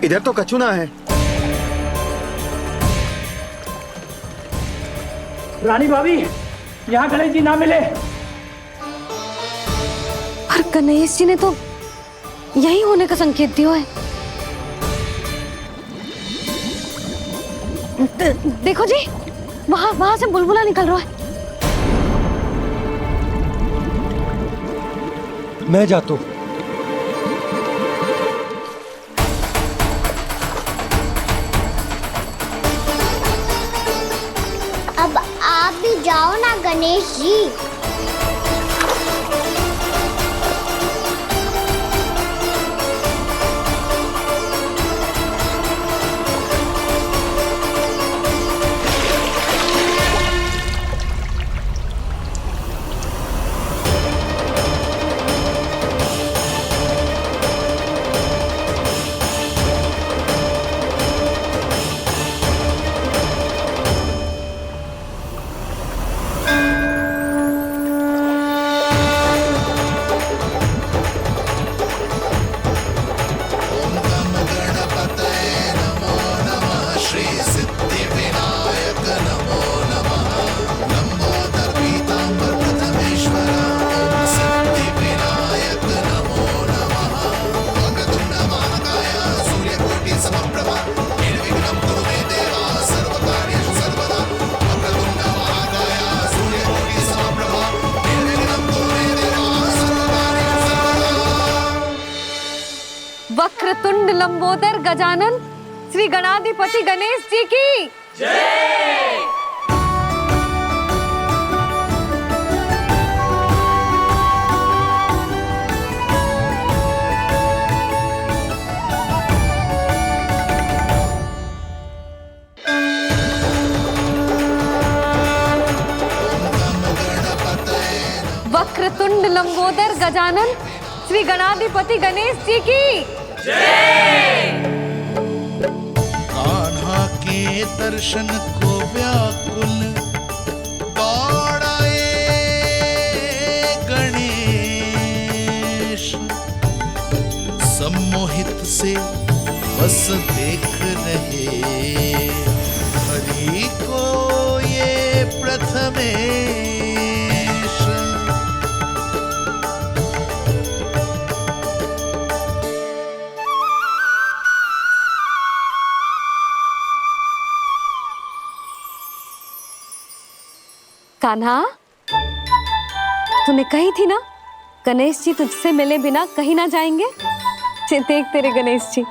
इधर तो कचुना है। रानी भाभी, यहाँ गणेश जी ना मिले। पर गणेश जी ने तो यही होने का संकेत दिया है। देखो जी, वहां से बुलबुला निकल रहा है। मैं जाता हूँ। अब आप भी जाओ ना गणेश जी। वक्रतुंड लंबोदर गजानन श्री गणाधिपति गणेश जी की जय। वक्रतुंड लंबोदर गजानन श्री गणाधिपति गणेश जी की जय। कान्हा के दर्शन को व्याकुल दौड़ाए गणेश, सम्मोहित से बस देख रहे हरि को ये प्रथमेश। कान्हा, तूने कही थी ना गणेश जी तुझसे मिले बिना कहीं ना जाएंगे। देख तेरे गणेश जी।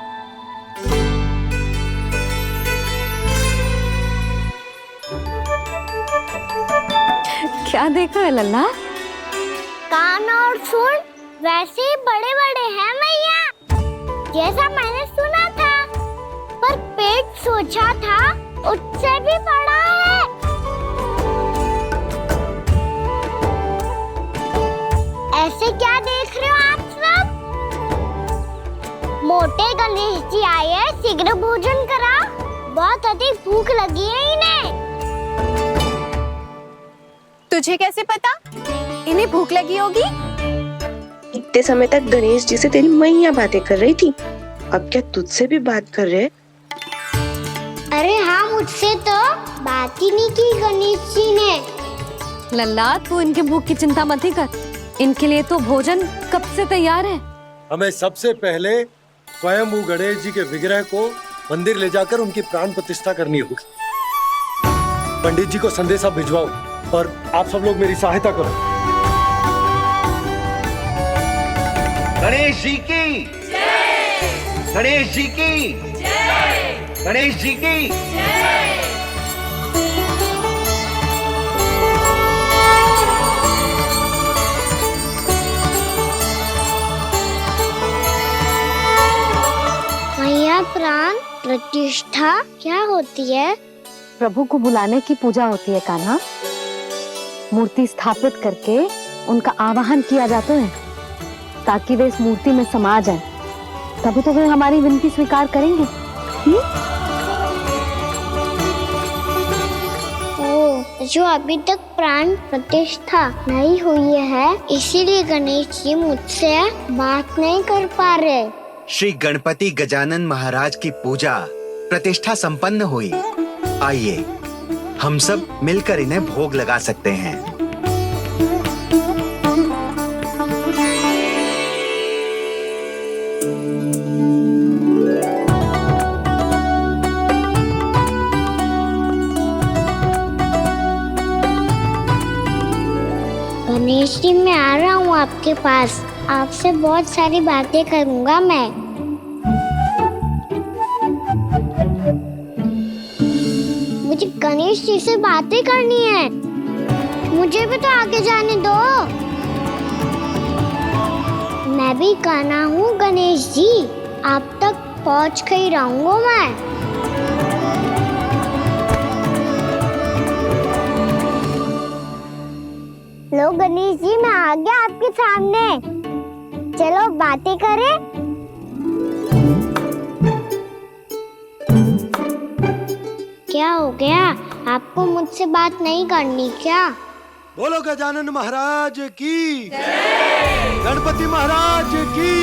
क्या देख रहा है लल्ला? कान और सुन वैसे ही बड़े बड़े हैं मैया, जैसा मैंने सुना था। पर पेट सोचा था उससे भी बड़ा है। ऐसे क्या देख रहे हो आप सब? मोटे गणेश जी आए हैं, शीघ्र भोजन करा, बहुत अधिक भूख लगी है इन्हें। तुझे कैसे पता इन्हें भूख लगी होगी? इतने समय तक गणेश जी से तेरी मैया बातें कर रही थी, अब क्या तुझसे भी बात कर रहे? अरे हाँ, मुझसे तो बात ही नहीं की गणेश जी ने। लल्ला, तू इनके भूख की चिंता मत ही कर, इनके लिए तो भोजन कब से तैयार है। हमें सबसे पहले स्वयं गणेश जी के विग्रह को मंदिर ले जाकर उनकी प्राण प्रतिष्ठा करनी होगी। पंडित जी को संदेशा भिजवाओ और आप सब लोग मेरी सहायता करो। गणेश जी की जय। गणेश जी की जय। गणेश जी की जय। मैया, प्राण प्रतिष्ठा क्या होती है? प्रभु को बुलाने की पूजा होती है कान्हा। मूर्ति स्थापित करके उनका आवाहन किया जाता है ताकि वे इस मूर्ति में समा जाएं। तभी तो वे हमारी विनती स्वीकार करेंगे। जो अभी तक प्राण प्रतिष्ठा नहीं हुई है, इसीलिए गणेश जी मुझसे बात नहीं कर पा रहे। श्री गणपति गजानन महाराज की पूजा प्रतिष्ठा संपन्न हुई। आइए हम सब मिलकर इन्हें भोग लगा सकते हैं। गणेश जी, मैं आ रहा हूँ आपके पास। आपसे बहुत सारी बातें करूँगा मैं। मुझे गणेश जी से बातें करनी है। मुझे भी तो आगे जाने दो। मैं भी कान्हा हूँ गणेश जी। आप तक पहुँच कर ही रहूँगा मैं। लो गणेश जी, मैं आ गया आपके सामने। चलो बातें करें। क्या हो गया? आपको मुझसे बात नहीं करनी क्या? बोलो गजानन महाराज की, गणपति महाराज की,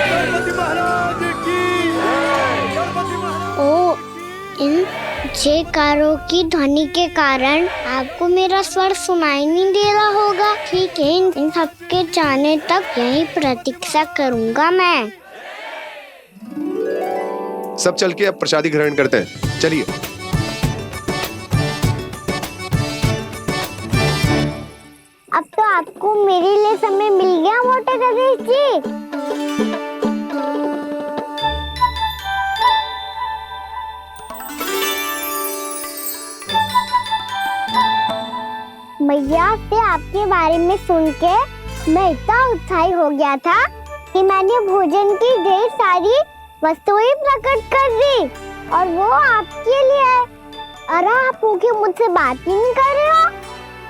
गणपति महाराज की, गणपति महाराज। ओ, इन जयकारों की ध्वनि के कारण आपको मेरा स्वर सुनाई नहीं दे रहा होगा। ठीक है, इन सबके जाने तक यही प्रतीक्षा करूंगा मैं। सब चल के अब प्रसादी ग्रहण करते हैं। चलिए। अब तो आपको मेरे लिए समय मिल गया मोटे गणेश जी। मैया से आपके बारे में सुन के मैं इतना उत्साही हो गया था कि मैंने भोजन की ढेर सारी वस्तुएं प्रकट कर दी, और वो आपके लिए। अरे आप भूखे मुझसे बात ही नहीं कर रहे हो।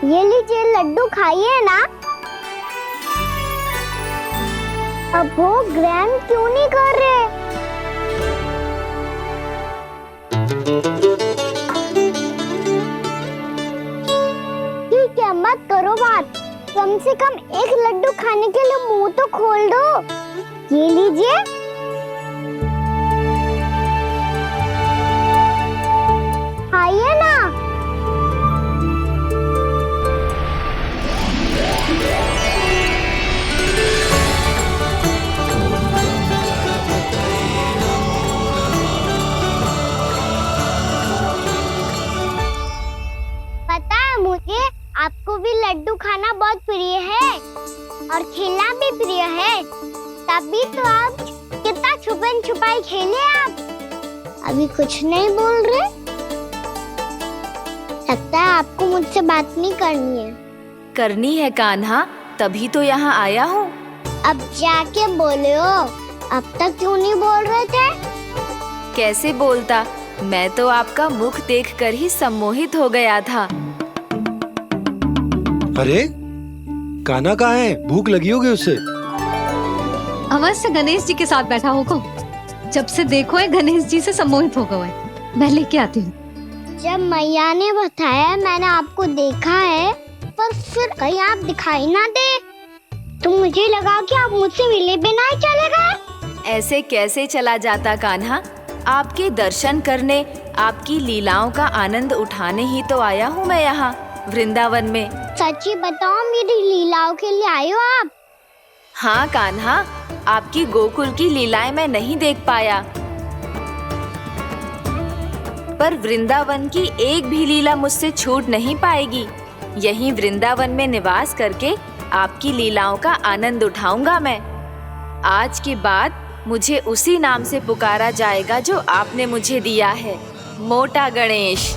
ये लीजिए लड्डू, खाइए ना। अब भोग ग्रहण क्यों नहीं कर रहे? ठीक है, मत करो बात। कम से कम एक लड्डू खाने के लिए मुंह तो खोल दो। ये लीजिए। खाइए ना। पता है मुझे, आपको भी लड्डू खाना बहुत प्रिय है और खेलना भी प्रिय है। तभी तो आप कितना छुपन छुपाई खेले। आप अभी कुछ नहीं बोल रहे। लगता है आपको मुझसे बात नहीं करनी है। करनी है कान्हा, तभी तो यहाँ आया हूँ। अब जाके बोलो। अब तक क्यों नहीं बोल रहे थे? कैसे बोलता, मैं तो आपका मुख देखकर ही सम्मोहित हो गया था। अरे कान्हा कहाँ है? भूख लगी होगी उसे। अवश्य गणेश जी के साथ बैठा होगा। जब से देखो है गणेश जी से सम्मोहित हो गया है। मैं लेके आती हूँ। जब मैया ने बताया मैंने आपको देखा है, पर फिर कहीं आप दिखाई ना दे, तो मुझे लगा कि आप मुझसे मिले बिना ही चले गए। ऐसे कैसे चला जाता कान्हा? आपके दर्शन करने, आपकी लीलाओं का आनंद उठाने ही तो आया हूँ मैं यहाँ वृंदावन में। सच्ची बताओ, मेरी लीलाओं के लिए आए हो आप? हाँ कान्हा, आपकी गोकुल की लीलाएं मैं नहीं देख पाया, पर वृंदावन की एक भी लीला मुझसे छूट नहीं पाएगी। यहीं वृंदावन में निवास करके आपकी लीलाओं का आनंद उठाऊंगा मैं। आज के बाद मुझे उसी नाम से पुकारा जाएगा जो आपने मुझे दिया है, मोटा गणेश।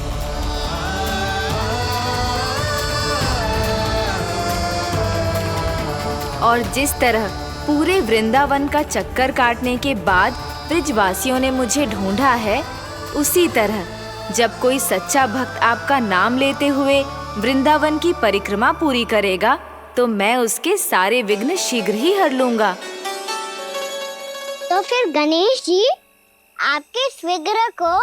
और जिस तरह पूरे वृंदावन का चक्कर काटने के बाद ब्रिजवासियों ने मुझे ढूंढा है, उसी तरह जब कोई सच्चा भक्त आपका नाम लेते हुए वृंदावन की परिक्रमा पूरी करेगा, तो मैं उसके सारे विघ्न शीघ्र ही हर लूंगा। तो फिर गणेश जी, आपके इस विग्रह को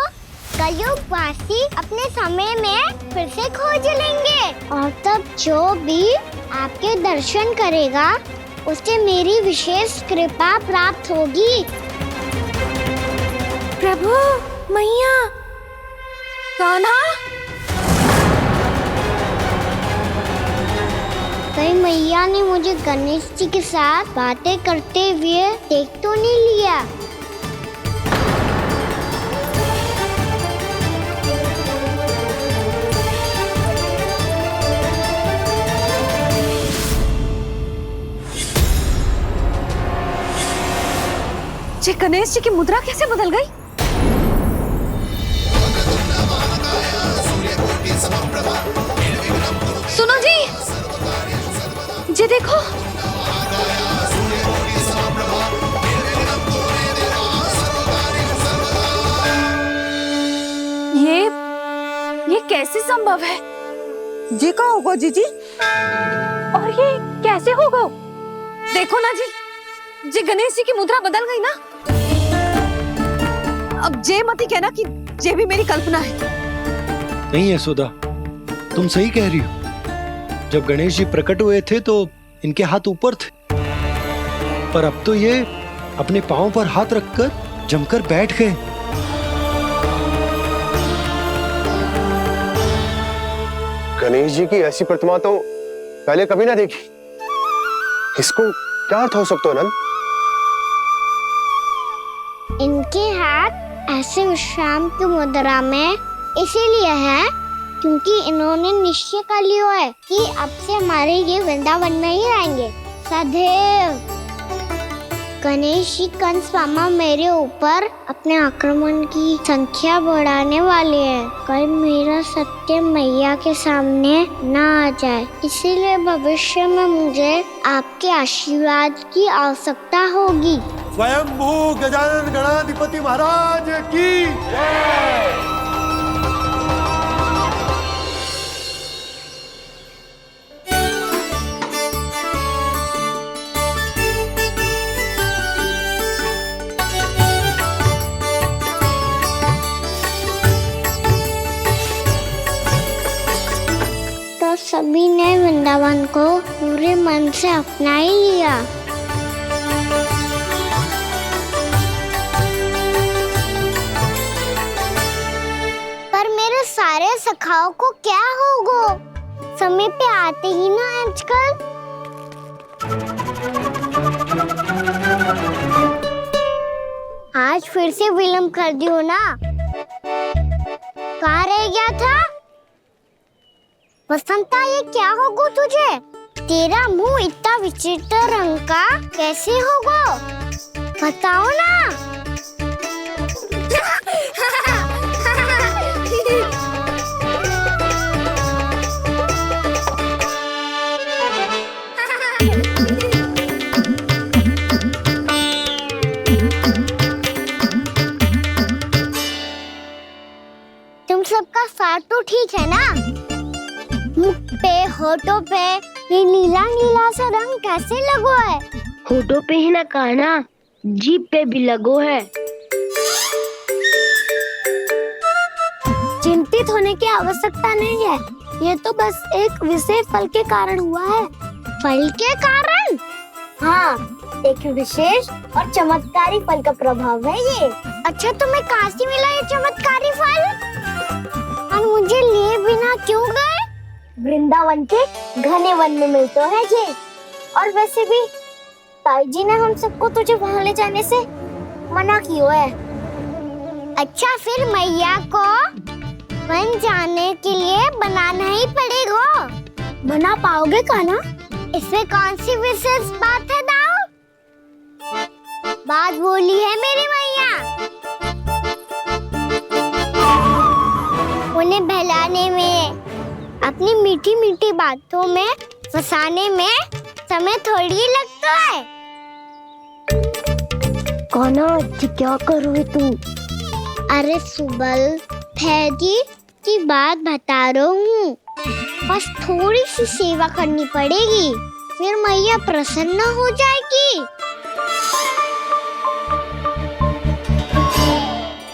कलयुग वासी अपने समय में फिर से खोज लेंगे, और तब जो भी आपके दर्शन करेगा उसे मेरी विशेष कृपा प्राप्त होगी। प्रभु, मैया, कान्हा। कहीं मैया ने मुझे गणेश जी के साथ बातें करते हुए देख तो नहीं लिया। ये गणेश जी की मुद्रा कैसे बदल गई? सुनो जी, ये देखो। ये कैसे संभव है? जी का होगा जीजी? और ये कैसे होगा? देखो ना जी, ये गणेश जी की मुद्रा बदल गई ना। अब जे मती कहना कि ये भी मेरी कल्पना है। नहीं यशोदा, तुम सही कह रही हो। जब गणेश जी प्रकट हुए थे तो इनके हाथ ऊपर थे, पर अब तो ये अपने पांव पर हाथ रखकर जमकर बैठ गए। गणेश जी की ऐसी प्रतिमा तो पहले कभी ना देखी। इसको क्या अर्थ हो सकता है नंद? इनके हाथ ऐसे विश्राम की मुद्रा में इसीलिए है क्योंकि इन्होंने निश्चय कर लिया है कि अब से हमारे ये वृंदावन में ही रहेंगे सदैव। गणेश जी कंस मामा मेरे ऊपर अपने आक्रमण की संख्या बढ़ाने वाले हैं। कल मेरा सत्य मैया के सामने ना आ जाए, इसीलिए भविष्य में मुझे आपके आशीर्वाद की आवश्यकता होगी। स्वयंभू गजानन गणाधिपति महाराज की जय। तो सभी ने वृंदावन को पूरे मन से अपना ही लिया। सारे सखाओं को क्या होगा? समय पे आते ही ना आजकल। आज फिर से विलंब कर दियो ना। कहाँ रह गया था? वसंता, ये क्या होगा तुझे? तेरा मुंह इतना विचित्र रंग का कैसे होगा? बताओ ना। सबका साथ तो ठीक है ना? मुख पे, होठों पे ये नीला नीला सा रंग कैसे लगो है? होठों पे ही ना कान्हा, जीभ पे भी लगो है। चिंतित होने की आवश्यकता नहीं है, ये तो बस एक विशेष फल के कारण हुआ है। फल के कारण? हाँ, एक विशेष और चमत्कारी फल का प्रभाव है ये। अच्छा, तुम्हें कहाँ से मिला ये चमत्कारी फल? और मुझे लिए बिना क्यों गए? वृंदावन के घने वन में मिलते हैं ये। और वैसे भी ताई जी ने हम सबको तुझे वहाँ ले जाने से मना किया है। अच्छा, फिर मैया को वन जाने के लिए बनाना ही पड़ेगा। बना पाओगे कान्हा? इसमें कौन सी विशेष बात है दाऊ? बात बोली है मेरी मैया। उन्हें बहलाने में, अपनी मीठी मीठी बातों में फंसाने में समय थोड़ी लगता है। कान्हा, क्या कर रही तू? अरे सुबल, फैजी की बात बता रहा हूँ। बस थोड़ी सी सेवा करनी पड़ेगी, फिर मैया प्रसन्न हो जाएगी।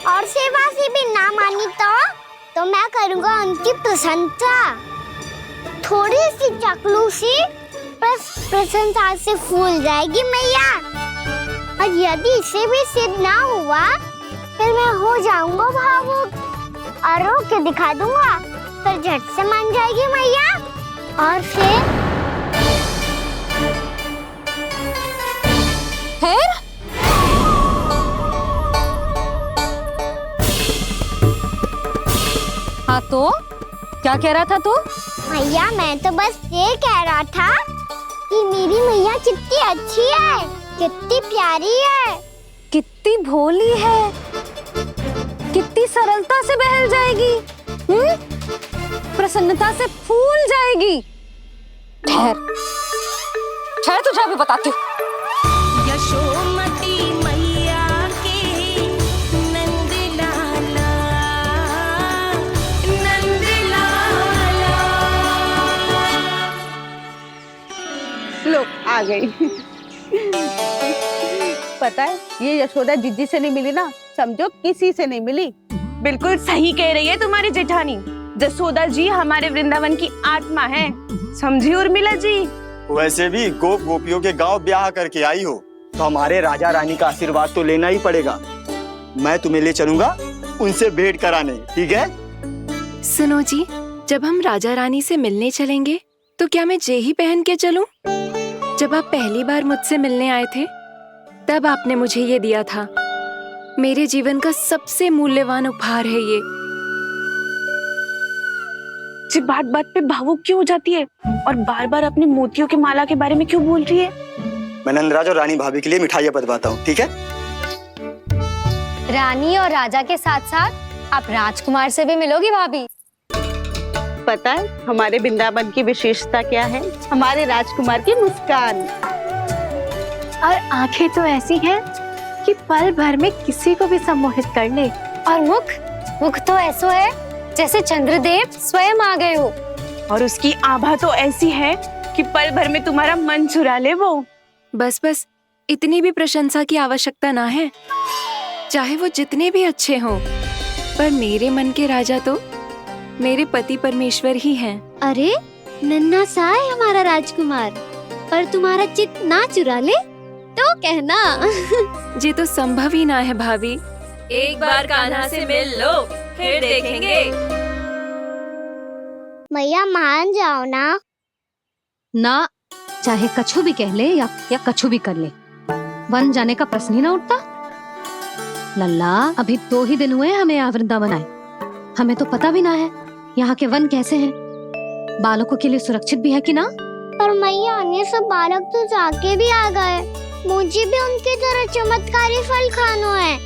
और सेवा से भी ना मानी तो मैं करूँगा उनकी प्रसन्नता। थोड़ी सी चकलूसी प्रसन्नता से फूल जाएगी मैया। और यदि इसे भी सिद्ध ना हुआ फिर मैं हो जाऊंगा भावुक और रो के दिखा दूंगा, फिर झट से मान जाएगी मैया। और फिर हाँ तो क्या कह रहा था तू? मैया मैं तो बस ये कह रहा था कि मेरी मैया कितनी अच्छी है, कितनी प्यारी है, कितनी भोली है, कितनी सरलता से बहल जाएगी, प्रसन्नता से फूल जाएगी। ठहर ठहर, तुझे अभी बताती हूँ। यशोमती मैया के नंद लाला, नंद लाला। लो आ गई। पता है ये यशोदा जिज्जी से नहीं मिली ना, समझो किसी से नहीं मिली। बिल्कुल सही कह रही है तुम्हारी जेठानी। जसोदा जी हमारे वृंदावन की आत्मा है, समझी उर्मिला जी। वैसे भी गोप गोपियों के गांव ब्याह करके आई हो तो हमारे राजा रानी का आशीर्वाद तो लेना ही पड़ेगा। मैं तुम्हें ले चलूंगा उनसे भेंट कराने, ठीक है? सुनो जी, जब हम राजा रानी से मिलने चलेंगे तो क्या मैं जे ही पहन के चलूं? जब आप पहली बार मुझसे मिलने आए थे तब आपने मुझे ये दिया था। मेरे जीवन का सबसे मूल्यवान उपहार है ये। जी बात बात पे भावुक क्यों हो जाती है और बार बार अपने मोतियों के माला के बारे में क्यों बोल रही है? मैं नंदराज और रानी भाभी के लिए मिठाइयाँ बंटवाता हूँ, ठीक है? रानी और राजा के साथ साथ आप राजकुमार से भी मिलोगी भाभी। पता है हमारे वृंदावन की विशेषता क्या है? हमारे राजकुमार की मुस्कान। और आंखें तो ऐसी हैं कि पल भर में किसी को भी सम्मोहित कर ले। और मुख तो ऐसा है जैसे चंद्रदेव स्वयं आ गए हो। और उसकी आभा तो ऐसी है कि पल भर में तुम्हारा मन चुरा ले वो। बस बस, इतनी भी प्रशंसा की आवश्यकता ना है। चाहे वो जितने भी अच्छे हों, पर मेरे मन के राजा तो मेरे पति परमेश्वर ही हैं। अरे नन्हा सा है हमारा राजकुमार, पर तुम्हारा चित्त ना चुरा ले तो कहना। ये तो संभव ही ना है भाभी। एक बार कान्हा से मिल लो, फिर देखेंगे। मैया मान जाओ ना। ना, चाहे कछु भी कह ले या कछु भी कर ले, वन जाने का प्रश्न ही ना उठता। लल्ला, अभी 2 ही दिन हुए हमें यहाँ वृंदावन आए, हमें तो पता भी ना है यहाँ के वन कैसे हैं, बालकों के लिए सुरक्षित भी है कि ना। पर मैया अन्य सब बालक तो जाके भी आ गए, मुझे भी उनकी तरह चमत्कारी फल खाना है।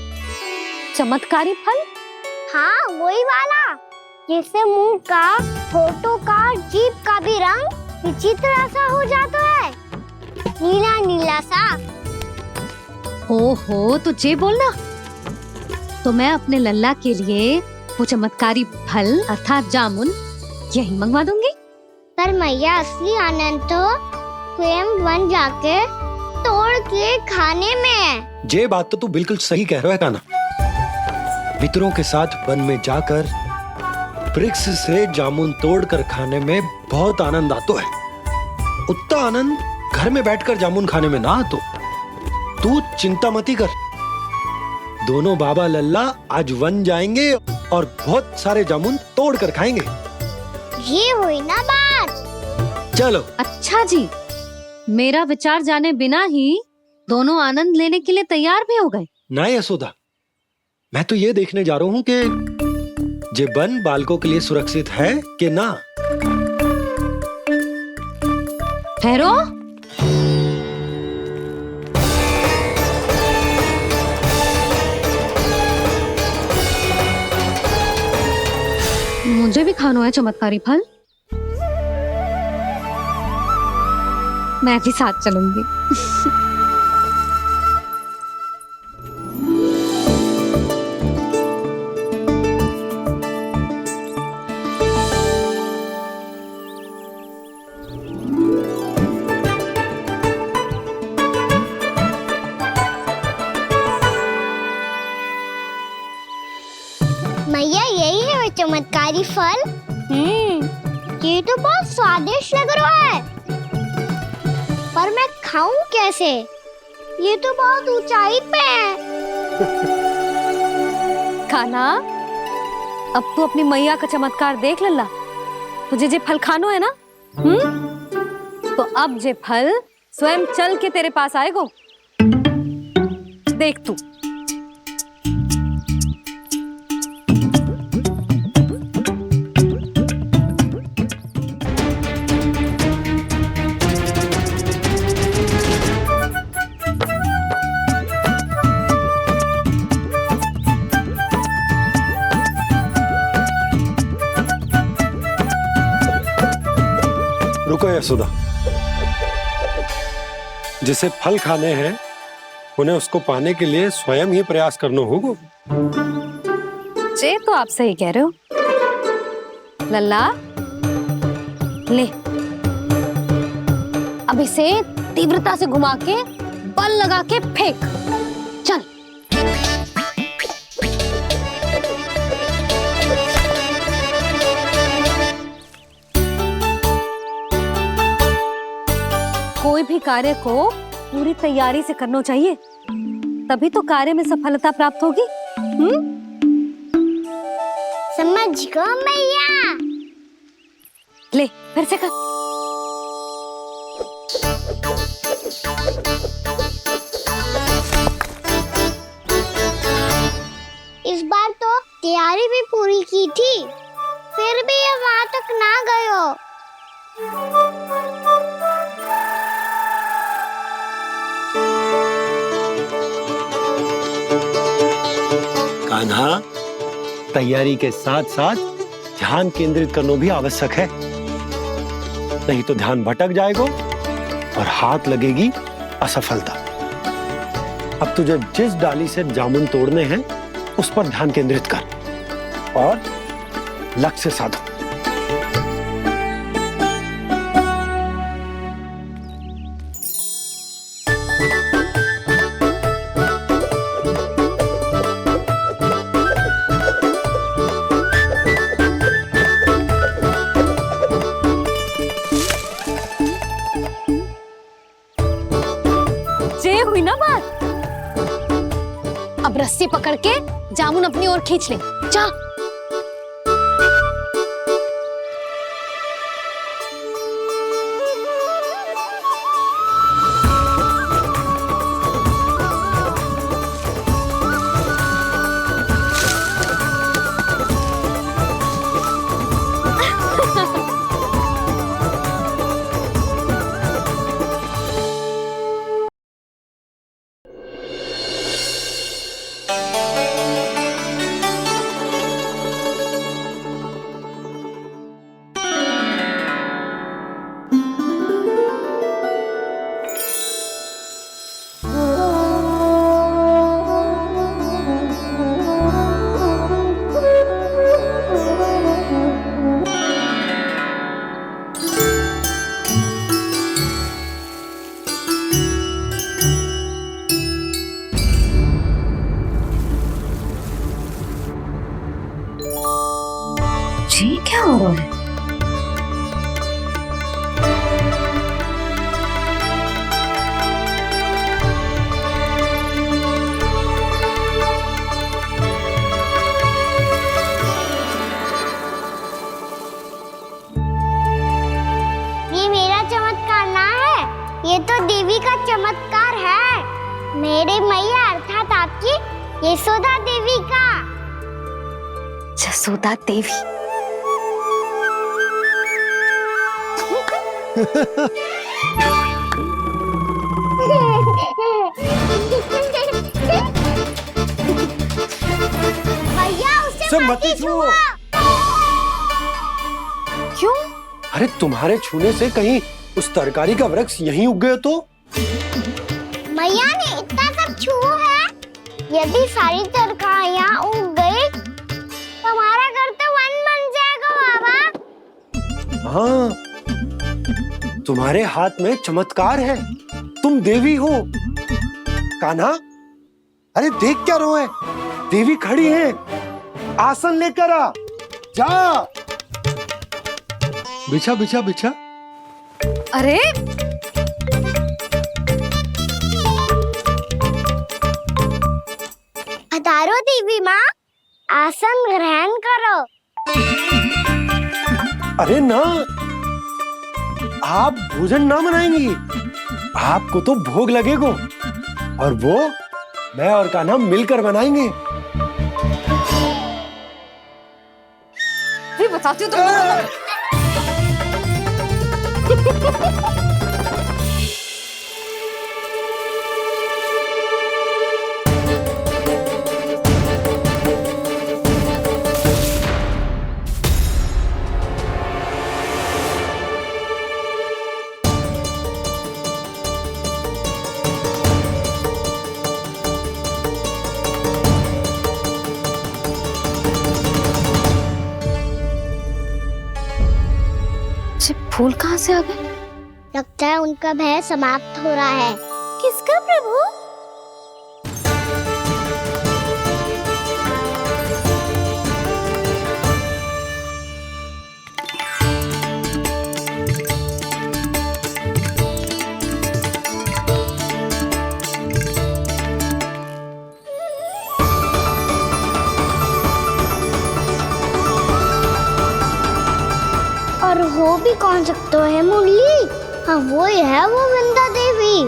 चमत्कारी फल? हाँ वही वाला, जिससे मुंह का, होठों का, जीभ का भी रंग विचित्र सा हो जाता है, नीला नीला सा। ओहो, तो जे बोलना। तो मैं अपने लल्ला के लिए वो चमत्कारी फल अर्थात जामुन यही मंगवा दूंगी। पर मैया असली आनंद तो स्वयं वन जाके तोड़ के खाने में है। ये बात तो तू बिल्कुल सही कह रहा है कान्हा। मित्रों के साथ वन में जाकर वृक्ष से जामुन तोड़कर खाने में बहुत आनंद आता है। उतना आनंद घर में बैठकर जामुन खाने में ना आतो। तू चिंता मती कर, दोनों बाबा लल्ला आज वन जाएंगे और बहुत सारे जामुन तोड़कर खाएंगे। ये हुई ना बात। चलो। अच्छा जी, मेरा विचार जाने बिना ही दोनों आनंद लेने के लिए तैयार भी हो गए। ना यशोदा, मैं तो ये देखने जा रहा हूँ कि ये वन बालकों के लिए सुरक्षित है कि ना। ठहरो। मुझे भी खाना है चमत्कारी फल, मैं भी साथ चलूंगी। मैया यही है वो चमत्कारी फल। ये तो बहुत स्वादिष्ट लग रहा है। पर मैं खाऊं कैसे? ये तो बहुत ऊंचाई पे है। कान्हा, अब तू अपनी मैया का चमत्कार देख लल्ला। तुझे जे फल खानो है ना, तो अब जे फल स्वयं चल के तेरे पास आएगो। देख तू। रुको यशोदा, जिसे फल खाने हैं उन्हें उसको पाने के लिए स्वयं ही प्रयास करना होगा। जे तो आप सही कह रहे हो लल्ला। ले, अब इसे तीव्रता से घुमा के बल लगा के फेंक। चल। कोई भी कार्य को पूरी तैयारी से करना चाहिए, तभी तो कार्य में सफलता प्राप्त होगी। समझ गो मैया। ले, फिर से कर। इस बार तो तैयारी भी पूरी की थी, फिर भी ये वहां तक ना गयो। कान्हा, तैयारी के साथ साथ ध्यान केंद्रित करना भी आवश्यक है, नहीं तो ध्यान भटक जाएगा और हाथ लगेगी असफलता। अब तुझे जिस डाली से जामुन तोड़ने हैं उस पर ध्यान केंद्रित कर और लक्ष्य साधो। हुई ना बात। अब रस्सी पकड़ के जामुन अपनी ओर खींच ले। जा। जी क्या हो रहा है? ये मेरा चमत्कार ना है, ये तो देवी का चमत्कार है। मेरे मैया अर्थात आपकी यशोदा देवी का। यशोदा देवी। भैया उसे मत छुओ। क्यों? अरे तुम्हारे छूने से कहीं उस तरकारी का वृक्ष यहीं उग गए तो? मैया ने इतना सब छुआ है, यदि सारी तरकारियां उग गई तो हमारा घर तो वन बन जाएगा बाबा। हाँ, तुम्हारे हाथ में चमत्कार है, तुम देवी हो। कान्हा, अरे देख क्या रहो है, देवी खड़ी है, आसन लेकर आ, जा। बिछा बिछा बिछा। अरे आसन ग्रहण करो। अरे ना, आप भोजन ना मनाएंगी, आपको तो भोग लगेगा और वो मैं और कान्हा मिलकर बनाएंगे। बताती हूँ तुमको। फूल कहाँ से आ गए? लगता है उनका भय समाप्त हो रहा है। किसका प्रभु? और हो भी कौन सकता है मुरली? हाँ वो ही है, वो वृंदा देवी।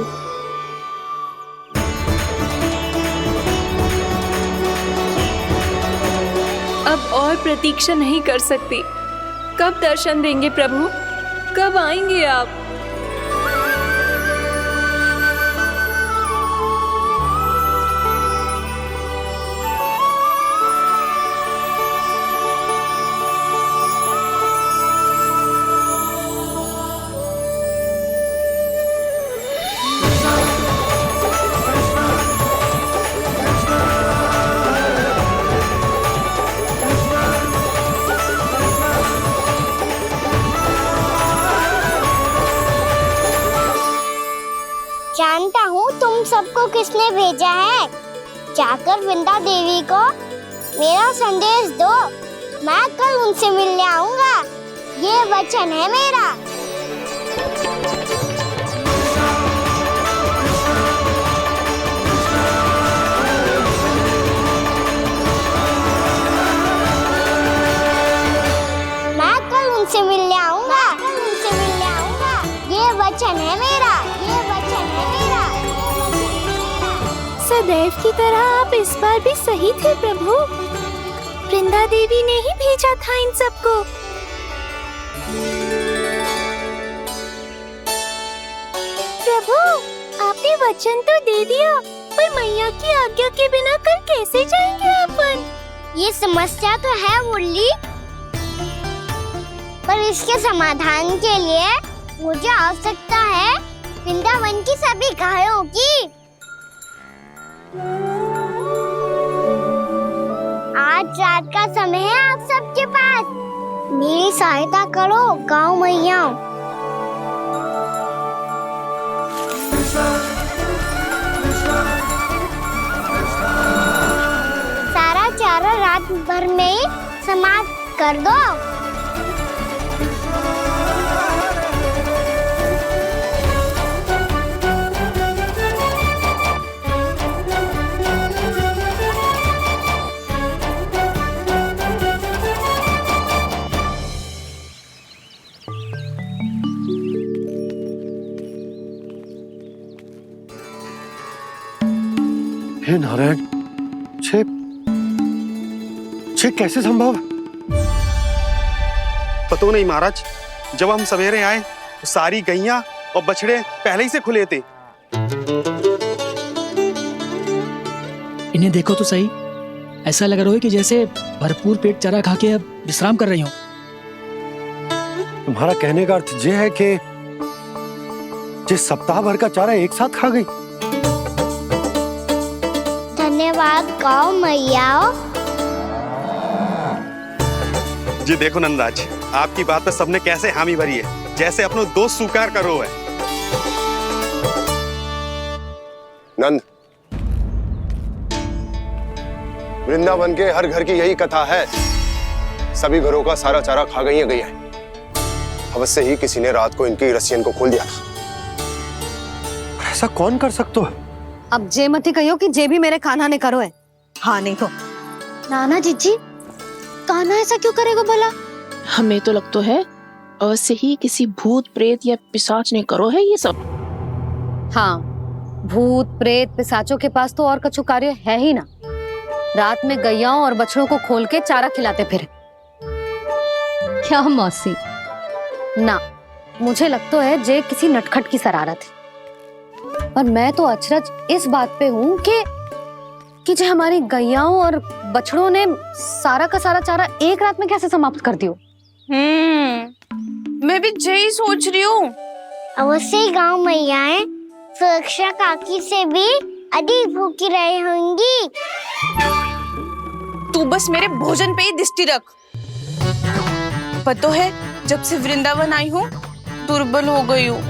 अब और प्रतीक्षा नहीं कर सकती। कब दर्शन देंगे प्रभु? कब आएंगे आप? जानता हूँ तुम सबको किसने भेजा है। जाकर वृंदा देवी को मेरा संदेश दो, मैं कल उनसे मिलने आऊंगा। ये वचन है मेरा। मैं कल उनसे मिलने आऊंगा। ये वचन है मेरा। सदैव की तरह आप इस बार भी सही थे प्रभु। वृंदा देवी ने ही भेजा था इन सबको। प्रभु, आपने वचन तो दे दिया, पर मैया की आज्ञा के बिना कल कैसे जाएंगे अपन? ये समस्या तो है मुरली, पर इसके समाधान के लिए मुझे आवश्यकता है वृंदावन की सभी गायों की। आज रात का समय है आप सबके पास। मेरी सहायता करो गाँव मैया। सारा चारा रात भर में समाप्त कर दो। हे नारायण, छे कैसे संभव? पता नहीं महाराज, जब हम सवेरे आए तो सारी गैया और बछड़े पहले ही से खुले थे। इन्हें देखो तो सही, ऐसा लग रहा है कि जैसे भरपूर पेट चारा खा के अब विश्राम कर रही हो। तुम्हारा कहने का अर्थ यह है कि जिस सप्ताह भर का चारा एक साथ खा गई। धन्यवाद गाँव मैया। जी देखो नंदराज, आपकी बात पे सबने कैसे हामी भरी है, जैसे अपनो दोस्त स्वीकार करो है। नंद, वृंदावन के हर घर की यही कथा है। सभी घरों का सारा चारा खा गई है। अवश्य ही किसी ने रात को इनकी रस्सियन को खोल दिया था। ऐसा कौन कर सकता है? अब जे मत ही कहियो कि जे भी मेरे कान्हा ने करो है। हाँ नहीं तो नाना जीजी, कान्हा ऐसा क्यों करेगा भला? हमें तो लगता है अवश्य ही किसी भूत प्रेत या पिशाच ने करो है ये सब। हाँ, भूत प्रेत पिशाचों के पास तो और कछु कार्य है ही ना। रात में गैयाओं और बछड़ों को खोल के चारा खिलाते फिर। क्या मौसी? ना, मुझे लगता है जे किसी नटखट की शरारत है। और मैं तो अचरज इस बात पे हूँ कि जो हमारी गैयाओं और बछड़ों ने सारा का सारा चारा एक रात में कैसे समाप्त कर दियो। मैं भी यही सोच रही हूँ। अवश्य ही गाँव मैयाएं सुरक्षा काकी से भी अधिक भूखी रही होंगी। तू बस मेरे भोजन पे ही दृष्टि रख। पता है जब से वृंदावन आई हूँ दुर्बल हो गई हूँ।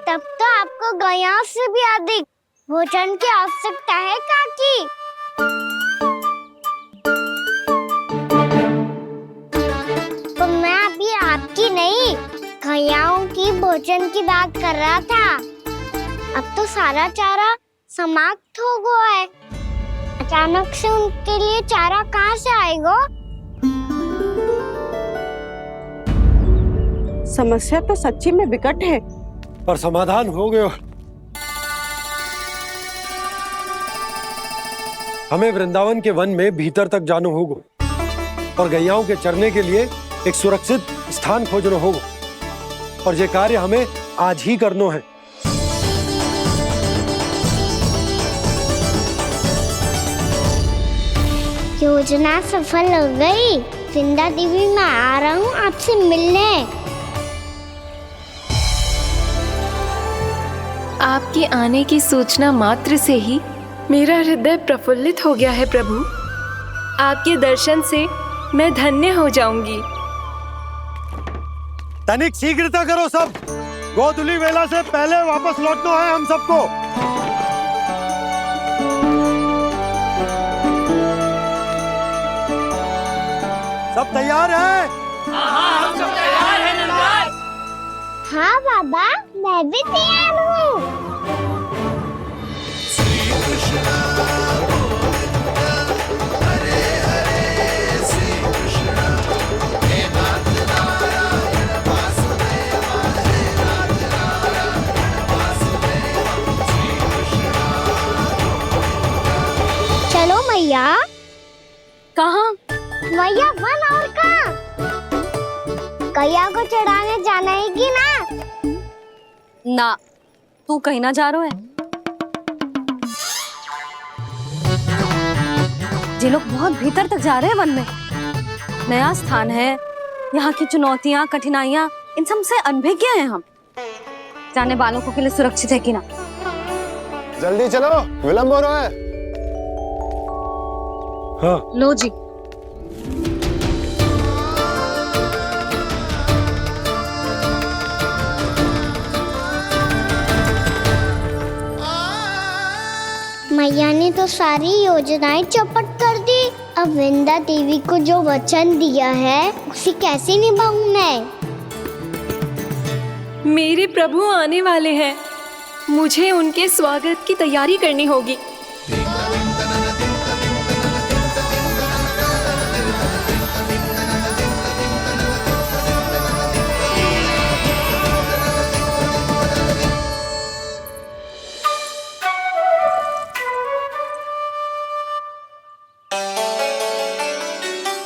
तब तो आपको गैयाओं से भी अधिक भोजन की आवश्यकता है काकी। तो मैं अभी आपकी नहीं गैयाओं की भोजन की बात कर रहा था। अब तो सारा चारा समाप्त हो गया है। अचानक से उनके लिए चारा कहाँ से आएगा? समस्या तो सच्ची में विकट है, पर समाधान हो गया। हमें वृंदावन के वन में भीतर तक जाना होगा और गैयाओं के चरने के लिए एक सुरक्षित स्थान खोजना होगा। और ये कार्य हमें आज ही करना है। योजना सफल हो गई। वृंदा देवी, मैं आ रहा हूँ आपसे मिलने। आपके आने की सूचना मात्र से ही मेरा हृदय प्रफुल्लित हो गया है प्रभु। आपके दर्शन से मैं धन्य हो जाऊंगी। तनिक शीघ्रता करो सब। गोधूली वेला से पहले वापस लौटना है हम सबको। सब तैयार है? हाँ, हम सब तैयार हैं नंदराज। हाँ बाबा, मैं भी तैयार हूँ। चलो मैया। कहाँ? मैया वन और कहाँ? गैया को चढ़ाने जाना है कि ना? ना, तू कहीं ना जा रहा है। ये लोग बहुत भीतर तक जा रहे हैं वन में। नया स्थान है, यहाँ की चुनौतियाँ कठिनाइयाँ इन सब से अनभिज्ञ हैं हम। जाने वालों के लिए सुरक्षित है कि ना? जल्दी चलो, विलंब हो रहा है। हाँ। लो जी। मैया ने तो सारी योजनाएं चौपट कर दी। अब वृंदा देवी को जो वचन दिया है उसे कैसे निभाऊं मैं? मेरे प्रभु आने वाले हैं, मुझे उनके स्वागत की तैयारी करनी होगी।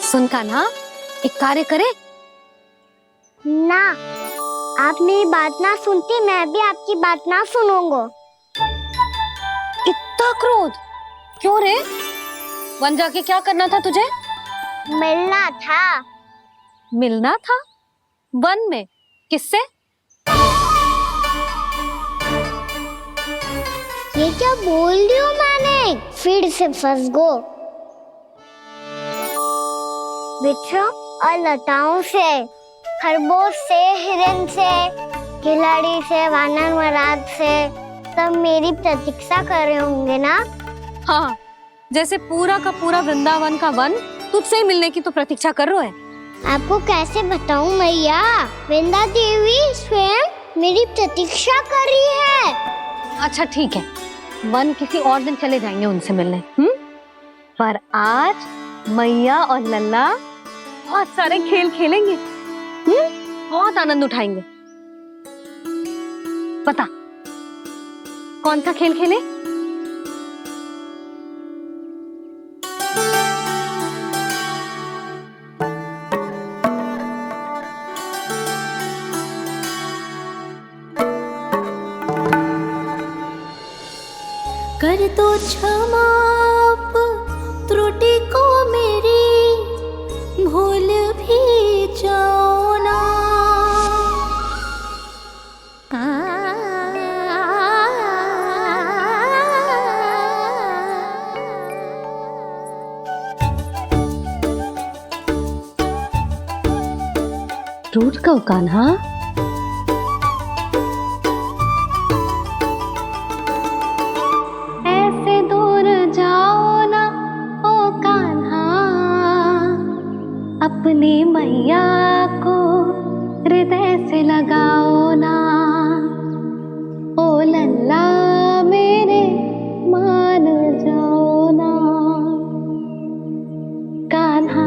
सुन कान्हा, एक कार्य करे ना। आप मेरी बात ना सुनती, मैं भी आपकी बात ना सुनूंगा। इतना क्रोध क्यों रे? वन जाके क्या करना था तुझे? मिलना था। मिलना था? वन में? किससे? ये क्या बोल रही हूँ मैंने? फिर से फंस गो। बिच्छू और लताओं से, खरगोश से, हिरन से, खिलाड़ी से, वानर महाराज से, सब मेरी प्रतीक्षा कर रहे होंगे ना? हाँ, जैसे पूरा का पूरा वृंदावन का वन तुझसे ही मिलने की तो प्रतीक्षा कर रहा है। आपको कैसे बताऊं मैया? वृंदा देवी स्वयं मेरी प्रतीक्षा कर रही है। अच्छा ठीक है, वन किसी और दिन चले जाएंगे उनसे मिलने। पर आज मैया और लल्ला बहुत सारे खेल खेलेंगे, बहुत आनंद उठाएंगे। बता कौन सा खेल खेले? कर दो क्षमा त्रुटि को मेरी, भूल भी जाओ ना। रूठ कब कान्हा? ऐसे दूर जाओ ना ओ कान्हा, अपनी मैया को हृदय से लगाओ ना। ओ लल्ला मेरे मान जाओ ना, कान्हा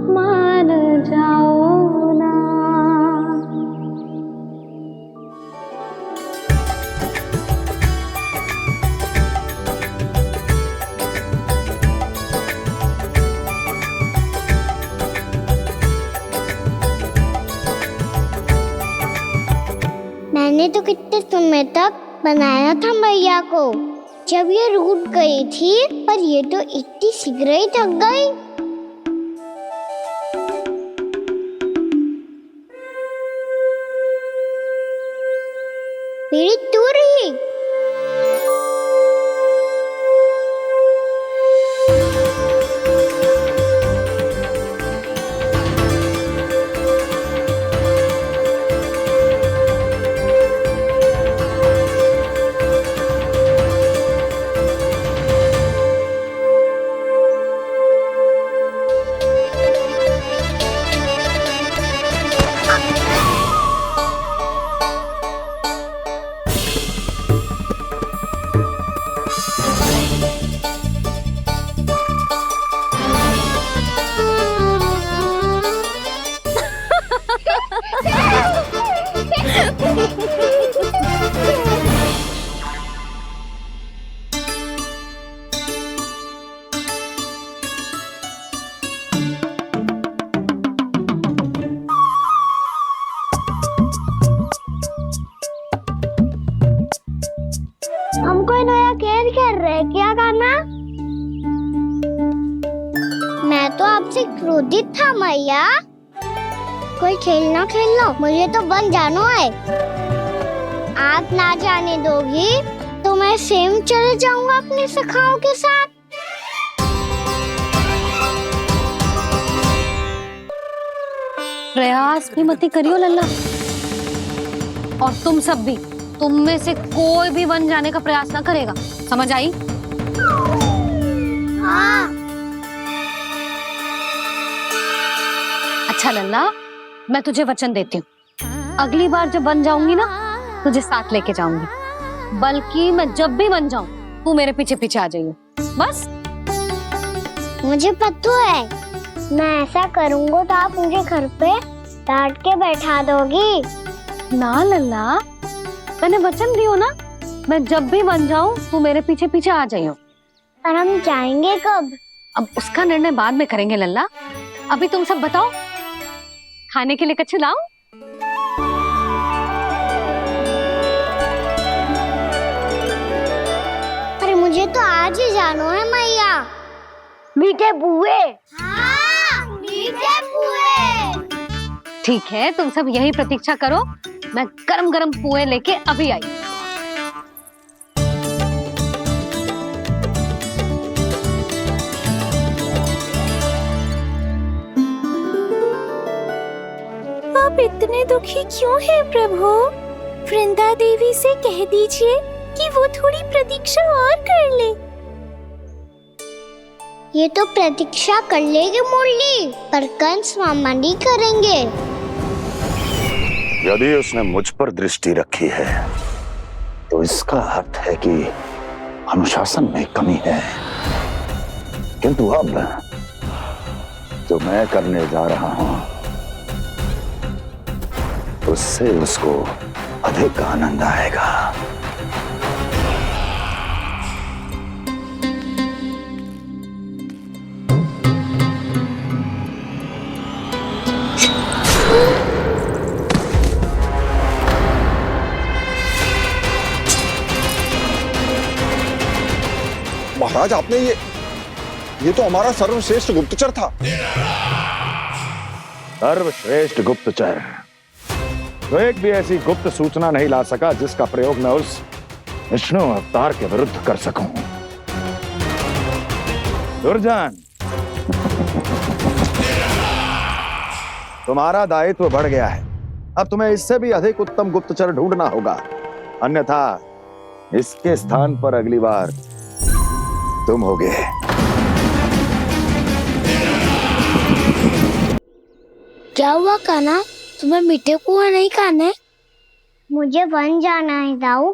मान जाओ ना। मैंने तो कितने समय तक बनाया था मैया को, जब ये रूठ गई थी, पर ये तो इतनी शीघ्र ही थक गई। मेरी तू रही। हम कोई नया खेल खेल रहे क्या करना? मैं तो आपसे क्रोधित था मैया। कोई खेलना खेल लो, मुझे तो बन जाना है। आप ना जाने दोगी तो मैं स्वयं चले जाऊंगा अपने सखाओं के साथ। प्रयास भी मत करियो लल्ला, और तुम सब भी, तुम में से कोई भी बन जाने का प्रयास ना करेगा, समझ आई? हाँ। अच्छा लल्ला, मैं तुझे वचन देती हूँ, अगली बार जब बन जाऊंगी ना, तुझे साथ लेके जाऊंगी। बल्कि मैं जब भी बन जाऊं, तू मेरे पीछे पीछे आ जाइयो, बस। मुझे पता है, मैं ऐसा करूंगा तो आप मुझे घर पे डांट के बैठा दोगी। ना लल्ला, मैंने वचन दियो ना, मैं जब भी बन जाऊं तू मेरे पीछे पीछे आ जाइयो। पर हम जाएंगे कब? अब उसका निर्णय बाद में करेंगे लल्ला। अभी तुम सब बताओ, खाने के लिए कुछ लाऊं? अरे मुझे तो आज ही जाना है मैया। मीठे पुए। हाँ, मीठे पुए। ठीक है, तुम सब यही प्रतीक्षा करो, मैं गरम गरम पुए लेके अभी आई। आप इतने दुखी क्यों हैं प्रभु? वृंदा देवी से कह दीजिए कि वो थोड़ी प्रतीक्षा और कर ले। ये तो प्रतीक्षा कर लेगी मुरली, पर कंस मामा नहीं करेंगे। यदि उसने मुझ पर दृष्टि रखी है तो इसका अर्थ है कि अनुशासन में कमी है। किंतु अब जो मैं करने जा रहा हूं उससे उसको अधिक आनंद आएगा। महाराज, आपने ये तो हमारा सर्वश्रेष्ठ गुप्तचर था। सर्वश्रेष्ठ गुप्तचर तो एक भी ऐसी गुप्त सूचना नहीं ला सका जिसका प्रयोग मैं उस विष्णु अवतार के विरुद्ध कर सकूं। दुर्जन, तुम्हारा दायित्व बढ़ गया है। अब तुम्हें इससे भी अधिक उत्तम गुप्तचर ढूंढना होगा, अन्यथा इसके स्थान पर अगली बार तुम होगे। क्या हुआ कान्हा, तुम्हें मीठे कुआं नहीं खाने? मुझे वन जाना है दाऊ।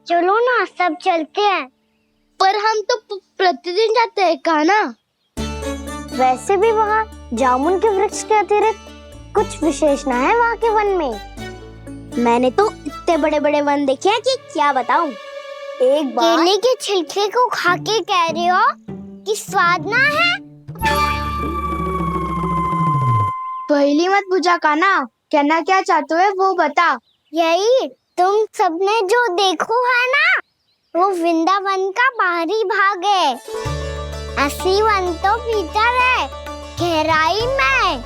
चलो ना, सब चलते हैं। पर हम तो प्रतिदिन जाते हैं कान्हा। वैसे भी वहाँ जामुन के वृक्ष के अतिरिक्त कुछ विशेष ना है वहाँ के वन में। मैंने तो इतने बड़े बड़े वन देखे हैं कि क्या बताऊं। एक बार केले के छिलके को खा के कह रहे हो कि स्वाद ना है? पहली मत पूछा कान्हा, कहना क्या चाहते हो वो बता। यही तुम सबने जो देखो है ना, वो वृंदावन का बाहरी भाग है। असली वन तो भीतर है, गहराई में,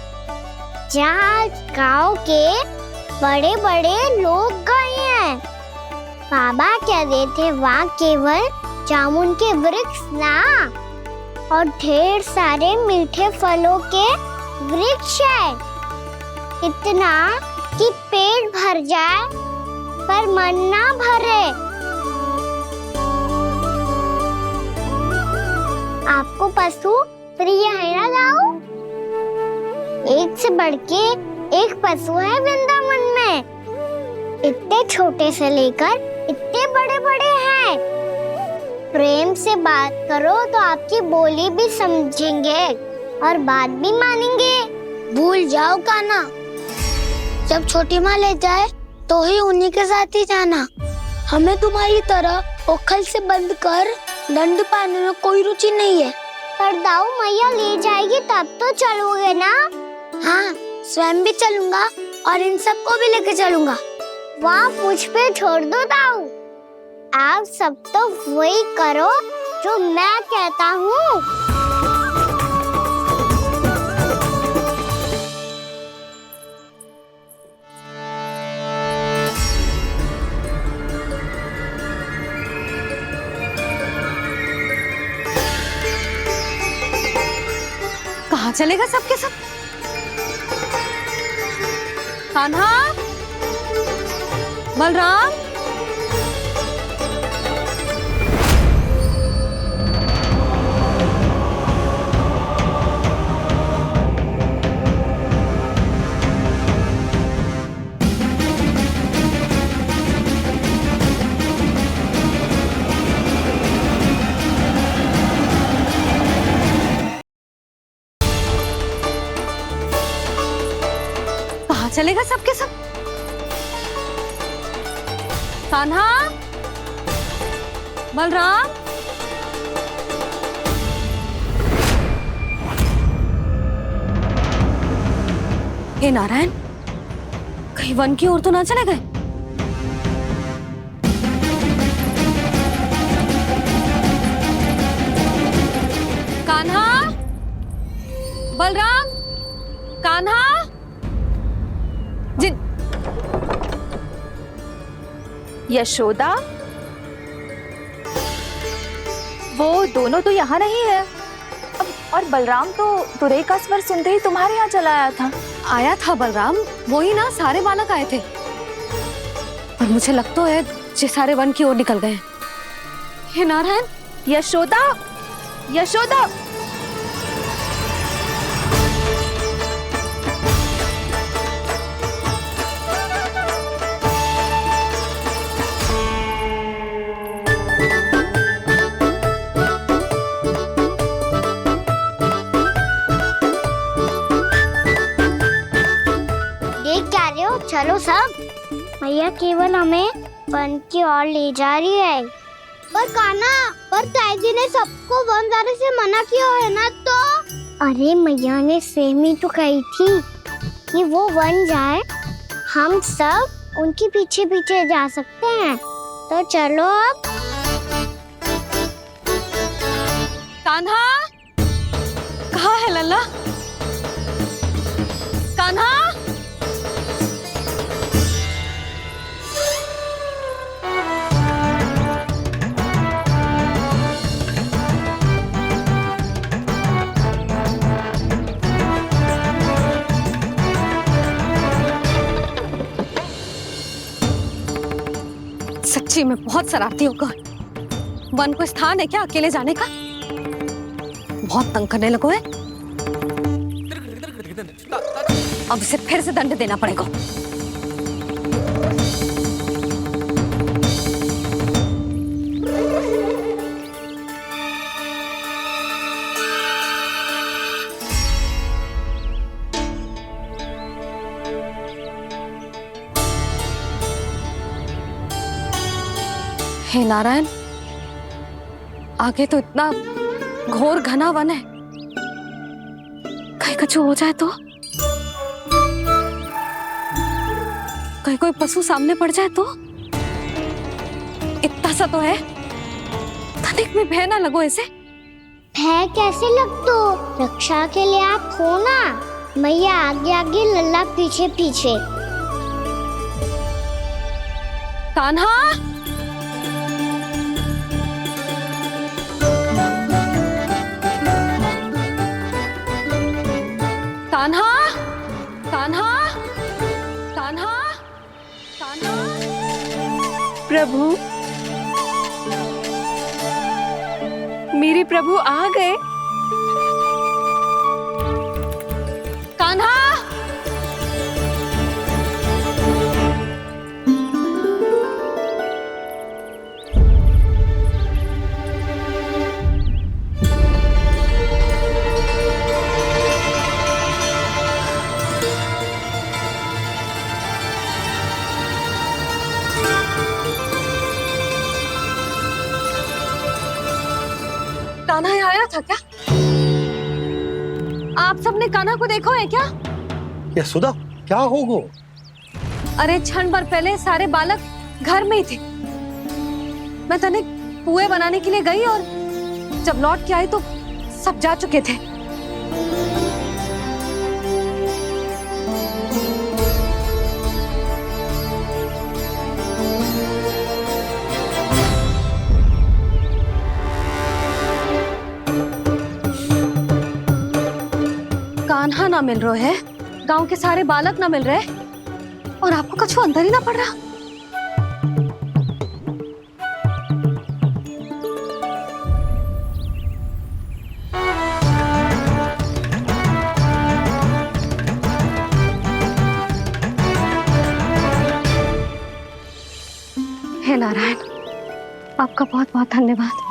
जहाँ गांव के बड़े बड़े लोग गए हैं। बाबा कह रहे थे वहाँ केवल जामुन के वृक्ष ना, और ढेर सारे मीठे फलों के वृक्ष है। इतना कि पेट भर जाए पर मन ना भरे। आपको पशु प्रिय है ना दाऊ? एक से बढ़ के एक पशु है वृंदावन में। इतने छोटे से लेकर इतने बड़े बड़े हैं। प्रेम से बात करो तो आपकी बोली भी समझेंगे और बात भी मानेंगे। भूल जाओ कान्हा, जब छोटी माँ ले जाए तो ही उन्हीं के साथ ही जाना। हमें तुम्हारी तरह ओखल से बंद कर दंड पाने में कोई रुचि नहीं है। पर दाऊ मैया ले जाएगी तब तो चलोगे ना? हाँ, स्वयं भी चलूंगा और इन सबको भी लेके चलूंगा। वहाँ मुझ पे छोड़ दो दाऊ। आप सब तो वही करो जो मैं कहता हूँ। कहाँ चलेगा सबके सब? कान्हा, बलराम, कहाँ चलेगा सबके सब? कान्हा, बलराम, हे नारायण, कहीं वन की ओर तो ना चले गए? कान्हा, बलराम, कान्हा, यशोदा, वो दोनों तो यहाँ नहीं है। अब और बलराम तो तुरई का स्वर सुनते ही तुम्हारे यहाँ चला आया था। आया था बलराम, वो ही ना सारे बालक आए थे। पर मुझे लगता है ये सारे वन की ओर निकल गए। हे नारायण, यशोदा, यशोदा, चलो सब। मैया केवल हमें वन की ओर ले जा रही है। पर कान्हा, पर ताई जी ने सबको वन जाने से मना किया है ना, तो अरे मैया ने सेम ही तो कही थी कि वो वन जाए, हम सब उनके पीछे पीछे जा सकते हैं। तो चलो अब। कान्हा, कहाँ है लल्ला? कान्हा, सच्ची में बहुत शरारती होगा। वन को स्थान है क्या अकेले जाने का? बहुत तंग करने लगो है। अब इसे फिर से दंड देना पड़ेगा। हे नारायण, आगे तो इतना घोर घना वन है, कहीं कुछ हो जाए तो? कहीं कोई पशु सामने पड़ जाए तो? इतना सा तो है, तनिक भी भय ना लगो इसे। भय कैसे लग तो? रक्षा के लिए आप हो ना। मैया आगे आगे, लल्ला पीछे पीछे। कान्हा, कान्हा, कान्हा, कान्हा, कान्हा। प्रभु, मेरे प्रभु आ गए। कान्हा, कान्हा यहाँ आया था क्या? आप सबने कान्हा को देखो है क्या? यशोदा, क्या होगो? अरे क्षण भर पहले सारे बालक घर में ही थे। मैं तनिक पुए बनाने के लिए गई और जब लौट के आई तो सब जा चुके थे। कान्हा ना मिल रहे है, गांव के सारे बालक ना मिल रहे, और आपको कछु अंदर ही ना पड़ रहा। हे नारायण, आपका बहुत बहुत धन्यवाद।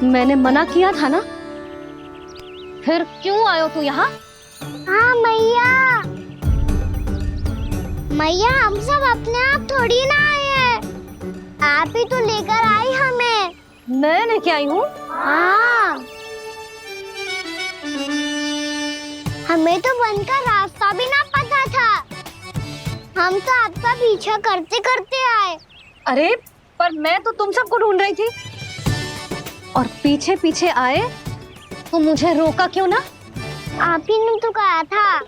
मैंने मना किया था ना, फिर क्यों आयो तू यहाँ? हाँ मैया, मैया हम सब अपने आप थोड़ी ना आए हैं, आप ही तो लेकर आई हमें। मैं लेके आई हूँ? हाँ, हमें तो वन का रास्ता भी ना पता था, हम तो आपका पीछा करते करते आए। अरे पर मैं तो तुम सबको ढूंढ रही थी, और पीछे पीछे आए तो मुझे रोका क्यों ना? आप ही ने तो कहा था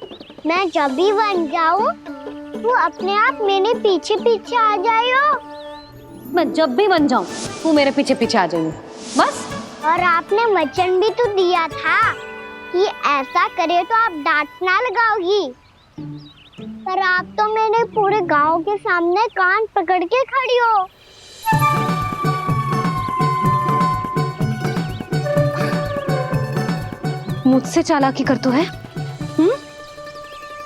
मैं जब भी वन जाऊं तू अपने आप मेरे पीछे पीछे आ जाइयो। मैं जब भी वन जाऊं तू मेरे पीछे पीछे आ जाइयो, बस। और आपने वचन भी तो दिया था कि ऐसा करे तो आप डांट ना लगाओगी, पर आप तो मेरे पूरे गांव के सामने कान पकड़ के खड़ी हो। मुझसे चालाकी करतू है?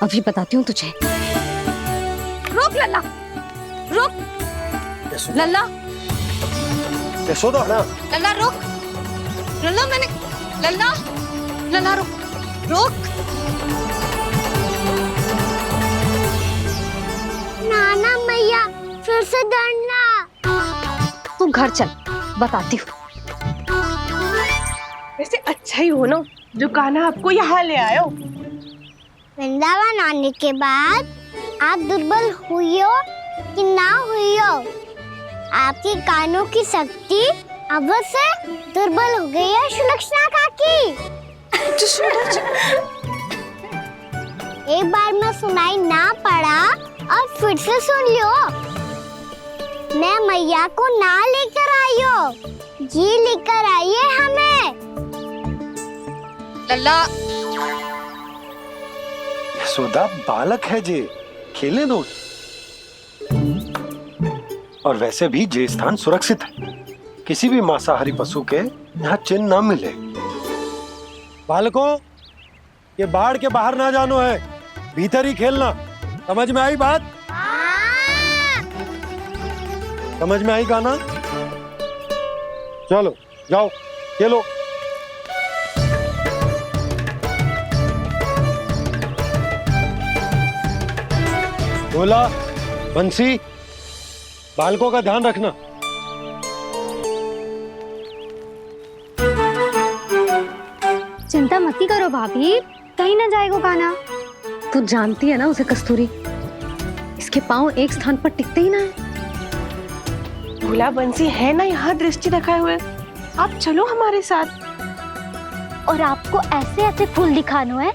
अभी बताती हूँ तुझे। रुक लल्ला, रुक। लल्ला यशोदा ना लल्ला रुक, लल्ला मैंने लल्ला लल्ला रुक रुक। नाना मैया फिर से डरना। तू घर चल, बताती हूँ। वैसे अच्छा ही हो ना जो कान्हा आपको यहाँ ले आयो। वृंदावन आने के बाद आप दुर्बल हुई हो कि ना हुई हो, आपके कानों की शक्ति अब से दुर्बल हो गई है सुलक्षणा काकी। एक बार में सुनाई ना पड़ा और फिर से सुन लो। मैं मैया को ना लेकर आई हो, जी लेकर आई है हमें। लल्ला यशोदा बालक है जे, खेलने दो। और वैसे भी जे स्थान सुरक्षित है, किसी भी मांसाहारी पशु के यहाँ चिन्ह ना मिले। बालकों, ये बाढ़ के बाहर ना जानो है, भीतर ही खेलना। समझ में आई बात? समझ में आई गाना? चलो जाओ खेलो। बोला बंसी, बालकों का ध्यान रखना। चिंता मती करो भाभी, कहीं ना जाएगा कान्हा। तू जानती है ना उसे कस्तूरी, इसके पांव एक स्थान पर टिकते ही ना है। भोला बंसी है ना यहाँ दृष्टि रखाए हुए, आप चलो हमारे साथ। और आपको ऐसे ऐसे फूल दिखानो है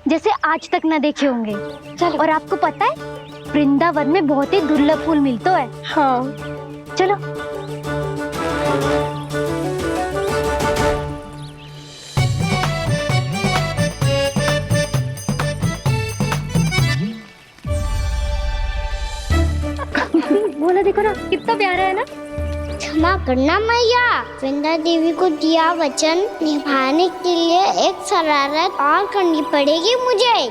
जैसे आज तक न देखे होंगे। चलो। और आपको पता है वृंदावन में बहुत ही दुर्लभ फूल मिलते हैं। हाँ चलो। बोला देखो ना कितना प्यारा है ना। क्षमा करना मैया, वृंदा देवी को दिया वचन निभाने के लिए एक शरारत और करनी पड़ेगी मुझे।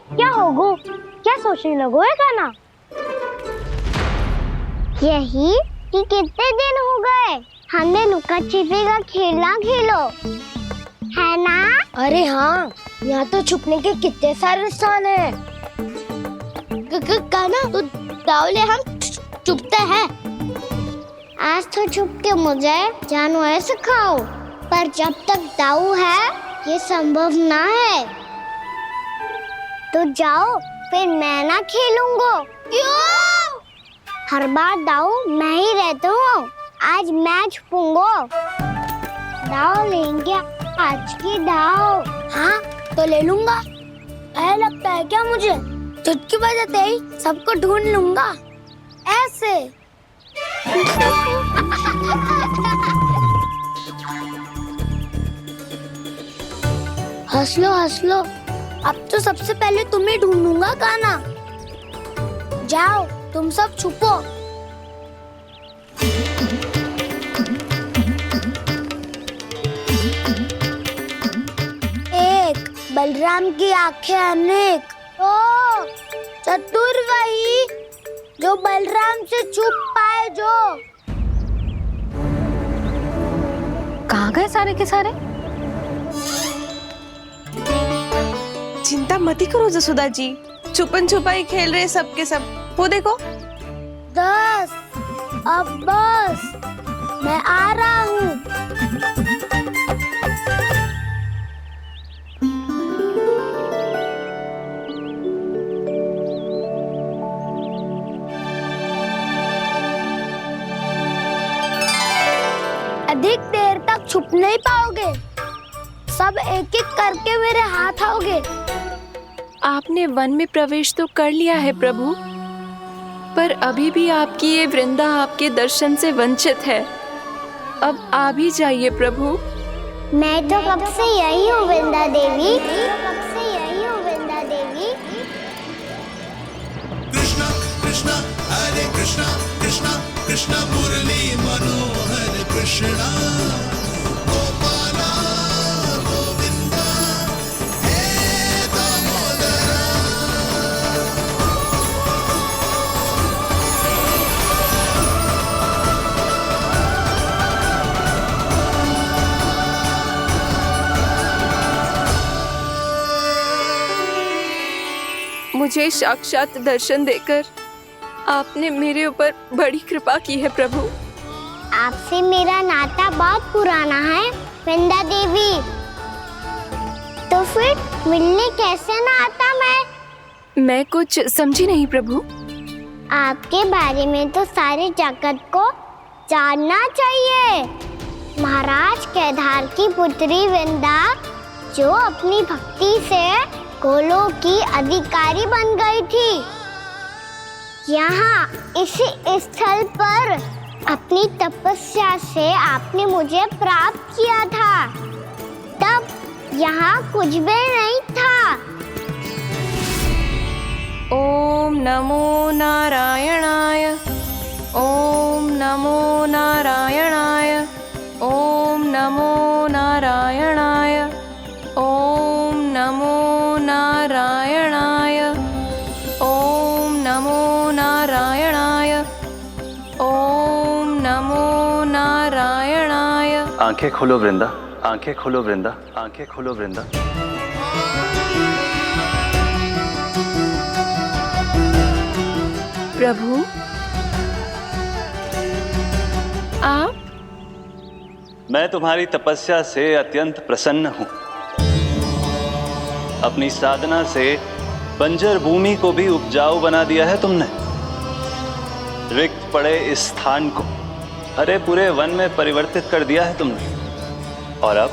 क्या होगो, क्या सोचने लगो है कान्हा? यही कि कितने दिन हो गए हमने लुका छिपी का खेलना खेलो, है ना? अरे हाँ, यहाँ तो छुपने के कितने सारे स्थान है। कान्हा तो दावले हम छुपते हैं। आज तो छुप के मुझे जानवर सिखाओ, पर जब तक दाऊ है ये संभव ना है। तो जाओ, फिर मैं ना खेलूंगा। क्यों? हर बार दाऊ मैं ही रहता हूँ, आज मैं छुपूंगा। दाऊ लेंगे आज की दाऊ। हाँ तो ले लूंगा। ऐसा लगता है क्या मुझे? चुटकी बजाते ही सबको ढूंढ लूंगा ऐसे। हंस लो, अब तो सबसे पहले तुम्हें ढूंढूंगा कान्हा। जाओ तुम सब छुपो। एक, बलराम की आंखें अनेक। ओ, चतुर वही जो बलराम से छुप पाए। जो कहाँ गए सारे के सारे? चिंता मती करो जसोदा जी, छुपन छुपाई खेल रहे सब के सब। वो देखो 10, अब बस, मैं आ रहा हूँ। अधिक देर तक छुप नहीं पाओगे, सब एक एक करके मेरे हाथ आओगे। आपने वन में प्रवेश तो कर लिया है प्रभु, पर अभी भी आपकी ये वृंदा आपके दर्शन से वंचित है। अब आ भी जाइए प्रभु। मैं तो कब से यही हूँ वृंदा देवी, कब से यही हूँ वृंदा देवी। कृष्णा कृष्णा हरे कृष्णा, कृष्णा कृष्णा मुरली मनोहर कृष्णा। गोपाला गोविंदा हे दामोदरा। मुझे साक्षात दर्शन देकर आपने मेरे ऊपर बड़ी कृपा की है प्रभु। आपसे मेरा नाता बहुत पुराना है वृंदा देवी, तो फिर मिलने कैसे ना आता मैं कुछ समझी नहीं प्रभु। आपके बारे में तो सारे जगत को जानना चाहिए। महाराज केदार की पुत्री वृंदा जो अपनी भक्ति से गोलों की अधिकारी बन गई थी, यहाँ इसी स्थल पर अपनी तपस्या से आपने मुझे प्राप्त किया था। तब यहाँ कुछ भी नहीं था। ओम नमो नारायणाय, ओम नमो नारायणाय, ओम नमो नारायणाय, ओम नमो नारायणाय, ओम नमो नारायणाय, ओम नमो नारायणाय। आंखें खोलो वृंदा, आंखें खोलो वृंदा, आंखें खोलो वृंदा। प्रभु आप? मैं तुम्हारी तपस्या से अत्यंत प्रसन्न हूं। अपनी साधना से बंजर भूमि को भी उपजाऊ बना दिया है तुमने। रिक्त पड़े इस स्थान को हरे पूरे वन में परिवर्तित कर दिया है तुमने। और अब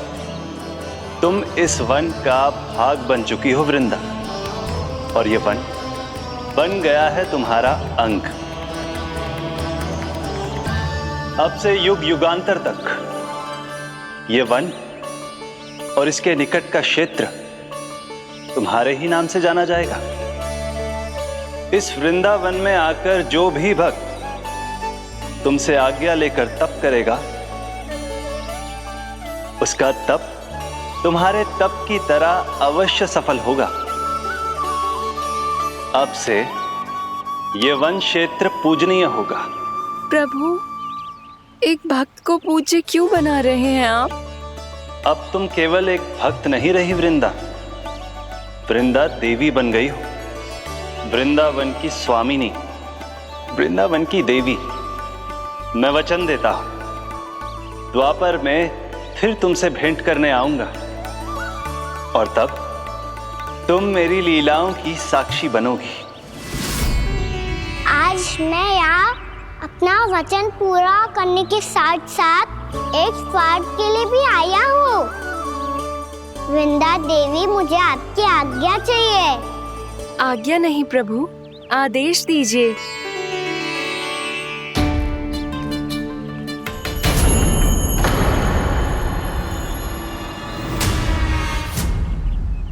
तुम इस वन का भाग बन चुकी हो वृंदा, और ये वन बन गया है तुम्हारा अंग। अब से युग युगांतर तक ये वन और इसके निकट का क्षेत्र तुम्हारे ही नाम से जाना जाएगा। इस वृंदावन में आकर जो भी भक्त तुमसे आज्ञा लेकर तप करेगा, उसका तप तुम्हारे तप की तरह अवश्य सफल होगा। अब से ये वन क्षेत्र पूजनीय होगा। प्रभु एक भक्त को पूज्य क्यों बना रहे हैं आप? अब तुम केवल एक भक्त नहीं रही वृंदा, वृंदा देवी बन गई हो। वृंदावन की स्वामिनी, वृंदावन की देवी। मैं वचन देता हूं, द्वापर में फिर तुमसे भेंट करने आऊंगा, और तब तुम मेरी लीलाओं की साक्षी बनोगी। आज मैं यहाँ अपना वचन पूरा करने के साथ साथ एक स्वार्थ के लिए भी आया हूँ। वृंदा देवी, मुझे आपकी आज्ञा चाहिए। आज्ञा नहीं प्रभु, आदेश दीजिए।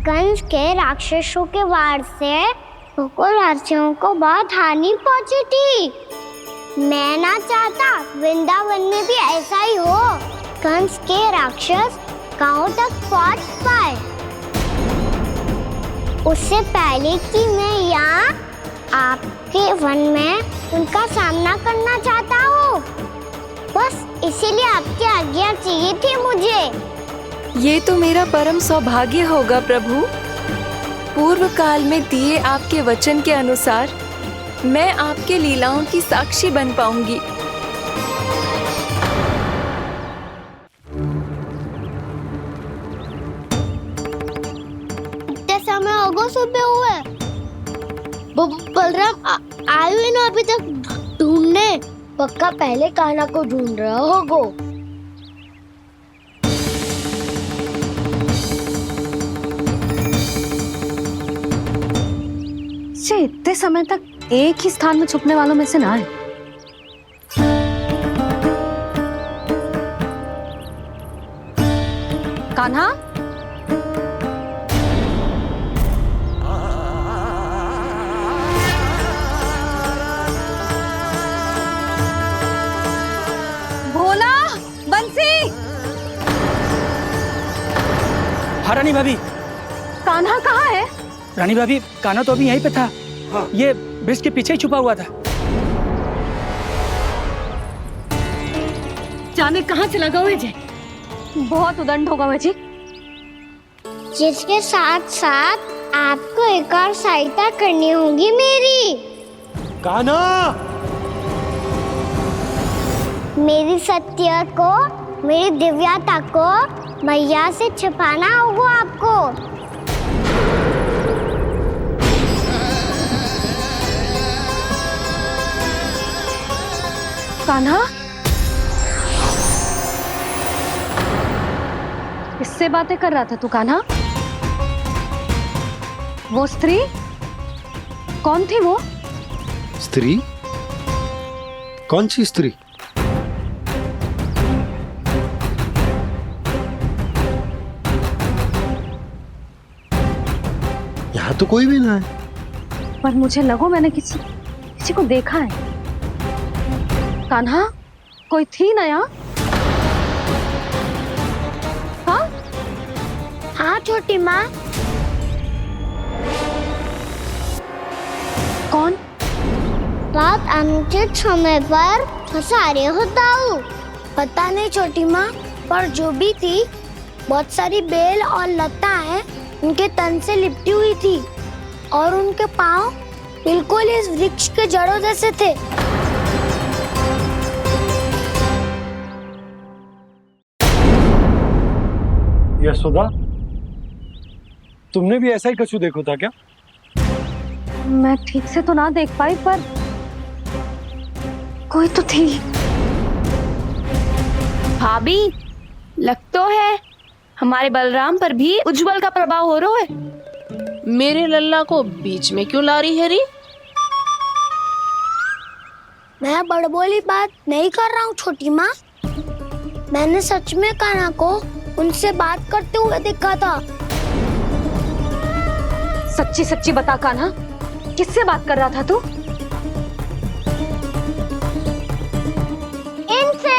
कंस के राक्षसों के वार से गोकुलवासियों को बहुत हानि पहुंची थी। मैं ना चाहता वृंदावन में भी ऐसा ही हो। कंस के राक्षस गांव तक पहुंच पाए, उससे पहले कि मैं यहाँ आपके वन में उनका सामना करना चाहता हूँ। बस इसीलिए आपकी आज्ञा चाहिए थी मुझे। ये तो मेरा परम सौभाग्य होगा प्रभु। पूर्व काल में दिए आपके वचन के अनुसार मैं आपके लीलाओं की साक्षी बन पाऊंगी। इतना समय होगा सुबह हुए। बलराम आयु ही ना अभी तक ढूंढने। पक्का पहले कान्हा को ढूंढ रहा होगा। इतने समय तक एक ही स्थान में छुपने वालों में से ना है। कान्हा, भोला, बंसी। हाँ रानी भाभी। कान्हा कहाँ है? रानी भाभी, कान्हा तो अभी यहीं पे था। हाँ। ये ब्रिज के पीछे ही छुपा हुआ था। जाने कहाँ से लगा हुआ है। बहुत उदंड होगा वह जी। जिसके साथ साथ आपको एक और सहायता करनी होगी मेरी। कान्हा, मेरी सत्य को, मेरी दिव्यता को मैया से छिपाना होगा आपको। कान्हा, किससे बातें कर रहा था तू कान्हा? वो स्त्री कौन थी? वो स्त्री? कौन सी स्त्री? यहाँ तो कोई भी ना है। पर मुझे लगो मैंने किसी को देखा है। कान्हा, कोई थी ना यहाँ? हाँ? हाँ छोटी माँ। कौन? रात अनुचित समय पर फंसा रहे हो दाऊ। पता नहीं छोटी माँ, पर जो भी थी बहुत सारी बेल और लताएं उनके तन से लिपटी हुई थी और उनके पांव बिल्कुल इस वृक्ष के जड़ों जैसे थे। यशोदा, तुमने भी ऐसा ही कछु देखो था क्या? मैं ठीक से तो ना देख पाई, पर कोई तो थी। भाभी, लग तो है हमारे बलराम पर भी उज्जवल का प्रभाव हो रहा है। मेरे लल्ला को बीच में क्यों ला रही है री? मैं बड़बोली बात नहीं कर रहा हूँ छोटी माँ। मैंने सच में कान्हा को उनसे बात करते हुए देखा था। सच्ची सच्ची बता कान्हा, किससे बात कर रहा था तू? इनसे।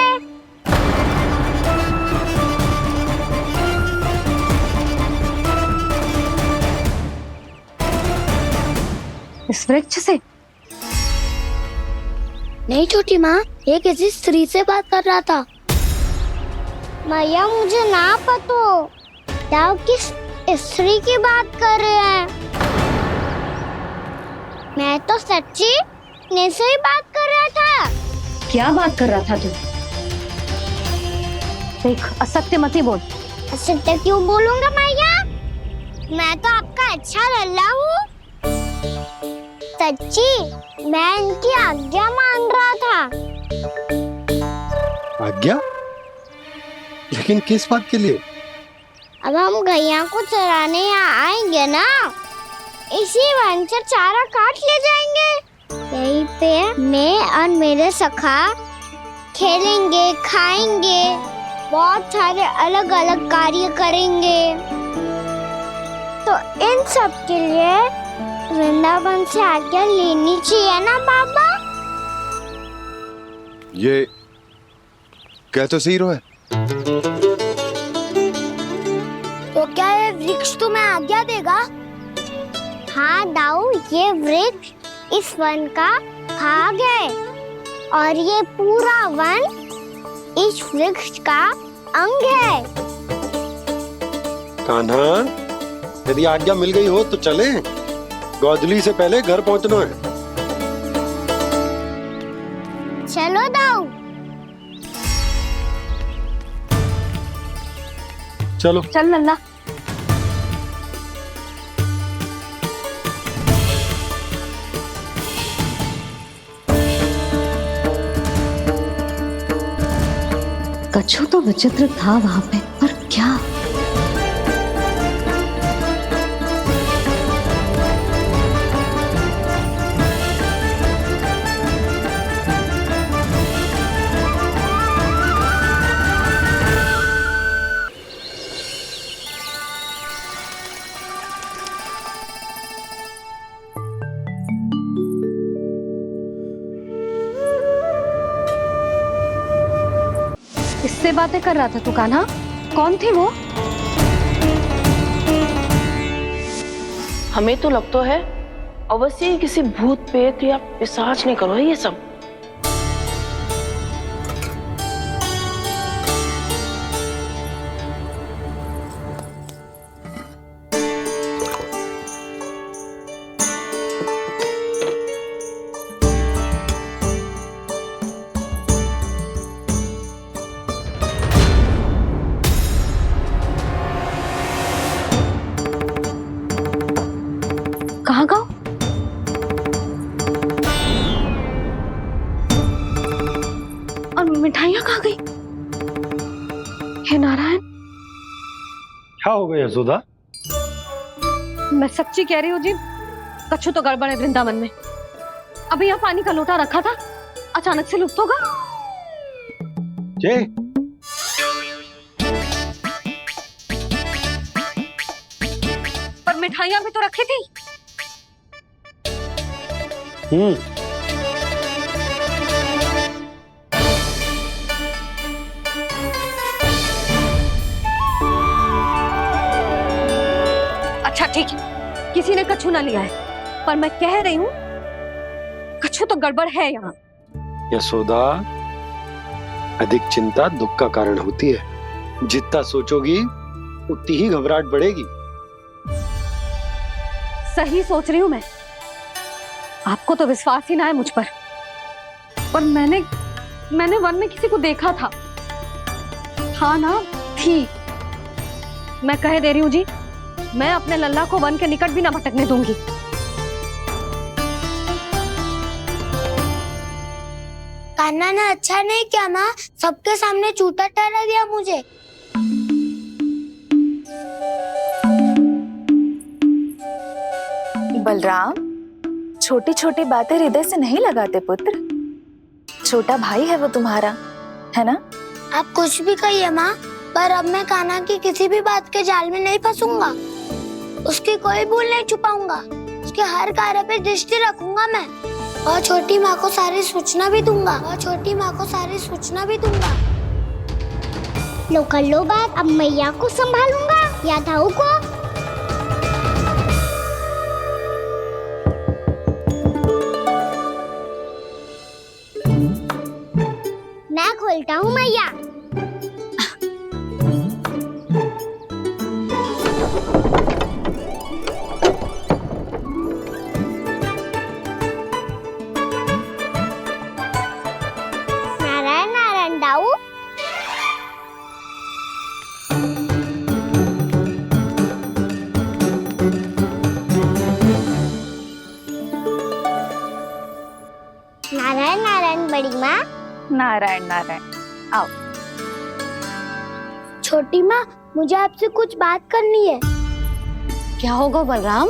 इस वृक्ष से? नहीं छोटी माँ, ये किसी स्त्री से बात कर रहा था। मैया मुझे ना पतो दाऊ किस स्त्री की बात कर रहे हैं। मैं तो सच्ची ने से ही बात कर रहा था। क्या बात कर रहा था तू? देख, असत्य मत ही बोल। असत्य क्यों बोलूंगा मैया? मैं तो आपका अच्छा लल्ला हूँ। सच्ची मैं इनकी आज्ञा मान रहा था। आज्ञा? लेकिन किस बात के लिए? अब हम गैया को चराने यहाँ आएंगे ना, इसी वन से चारा काट ले जाएंगे। यहीं पे मैं और मेरे सखा खेलेंगे, खाएंगे, बहुत सारे अलग अलग कार्य करेंगे। तो इन सब के लिए वृंदावन से आज्ञा लेनी चाहिए ना बाबा? ये क्या तो सही रो है? तो क्या ये वृक्ष तुम्हें आज्ञा देगा? हाँ दाऊ, ये वृक्ष इस वन का भाग है और ये पूरा वन इस वृक्ष का अंग है। कान्हा, यदि आज्ञा मिल गई हो तो चले। गोधली से पहले घर पहुंचना है। चलो दाऊ। चलो चल लल्ला। कछु तो विचित्र था वहां पे, पर क्या? किससे बातें कर रहा था तू कान्हा? कौन थी वो? हमें तो लगता है अवश्य ही किसी भूत प्रेत या पिशाच ने करो है ये सब। क्या हो गया यशोदा? मैं सच्ची कह रही हूँ जी, कछु तो गड़बड़ है वृंदावन में। अभी यहाँ पानी का लोटा रखा था, अचानक से लुप्त होगा। जय पर मिठाइयाँ भी तो रखी थी। अच्छा ठीक है, किसी ने कछु ना लिया है, पर मैं कह रही हूँ कछु तो गड़बड़ है यहाँ। यशोदा, अधिक चिंता दुख का कारण होती है। जितना सोचोगी उतनी ही घबराहट बढ़ेगी। सही सोच रही हूँ मैं। आपको तो विश्वास ही ना है मुझ पर मैंने वन में किसी को देखा था। हाँ ना, थी। मैं कह दे रही हूँ जी, मैं अपने लल्ला को वन के निकट भी ना भटकने दूंगी। कान्हा ने अच्छा नहीं किया माँ, सबके सामने झूठा ठहरा दिया मुझे। बलराम, छोटी छोटी बातें हृदय से नहीं लगाते पुत्र। छोटा भाई है वो तुम्हारा, है ना? आप कुछ भी कहिए माँ, पर अब मैं कान्हा की किसी भी बात के जाल में नहीं फंसूंगा। उसकी कोई भूल नहीं छुपाऊंगा। उसके हर कार्य पे दृष्टि रखूंगा मैं, और छोटी माँ को सारी सूचना भी दूंगा। लो कर लो बात, अब मैया को संभालूंगा या दाऊ को। मैं खोलता हूँ मैया। नारायण नारायण दाऊ। नारायण नारायण बड़ी माँ। नारायण नारायण, आओ। छोटी माँ, मुझे आपसे कुछ बात करनी है। क्या होगा बलराम?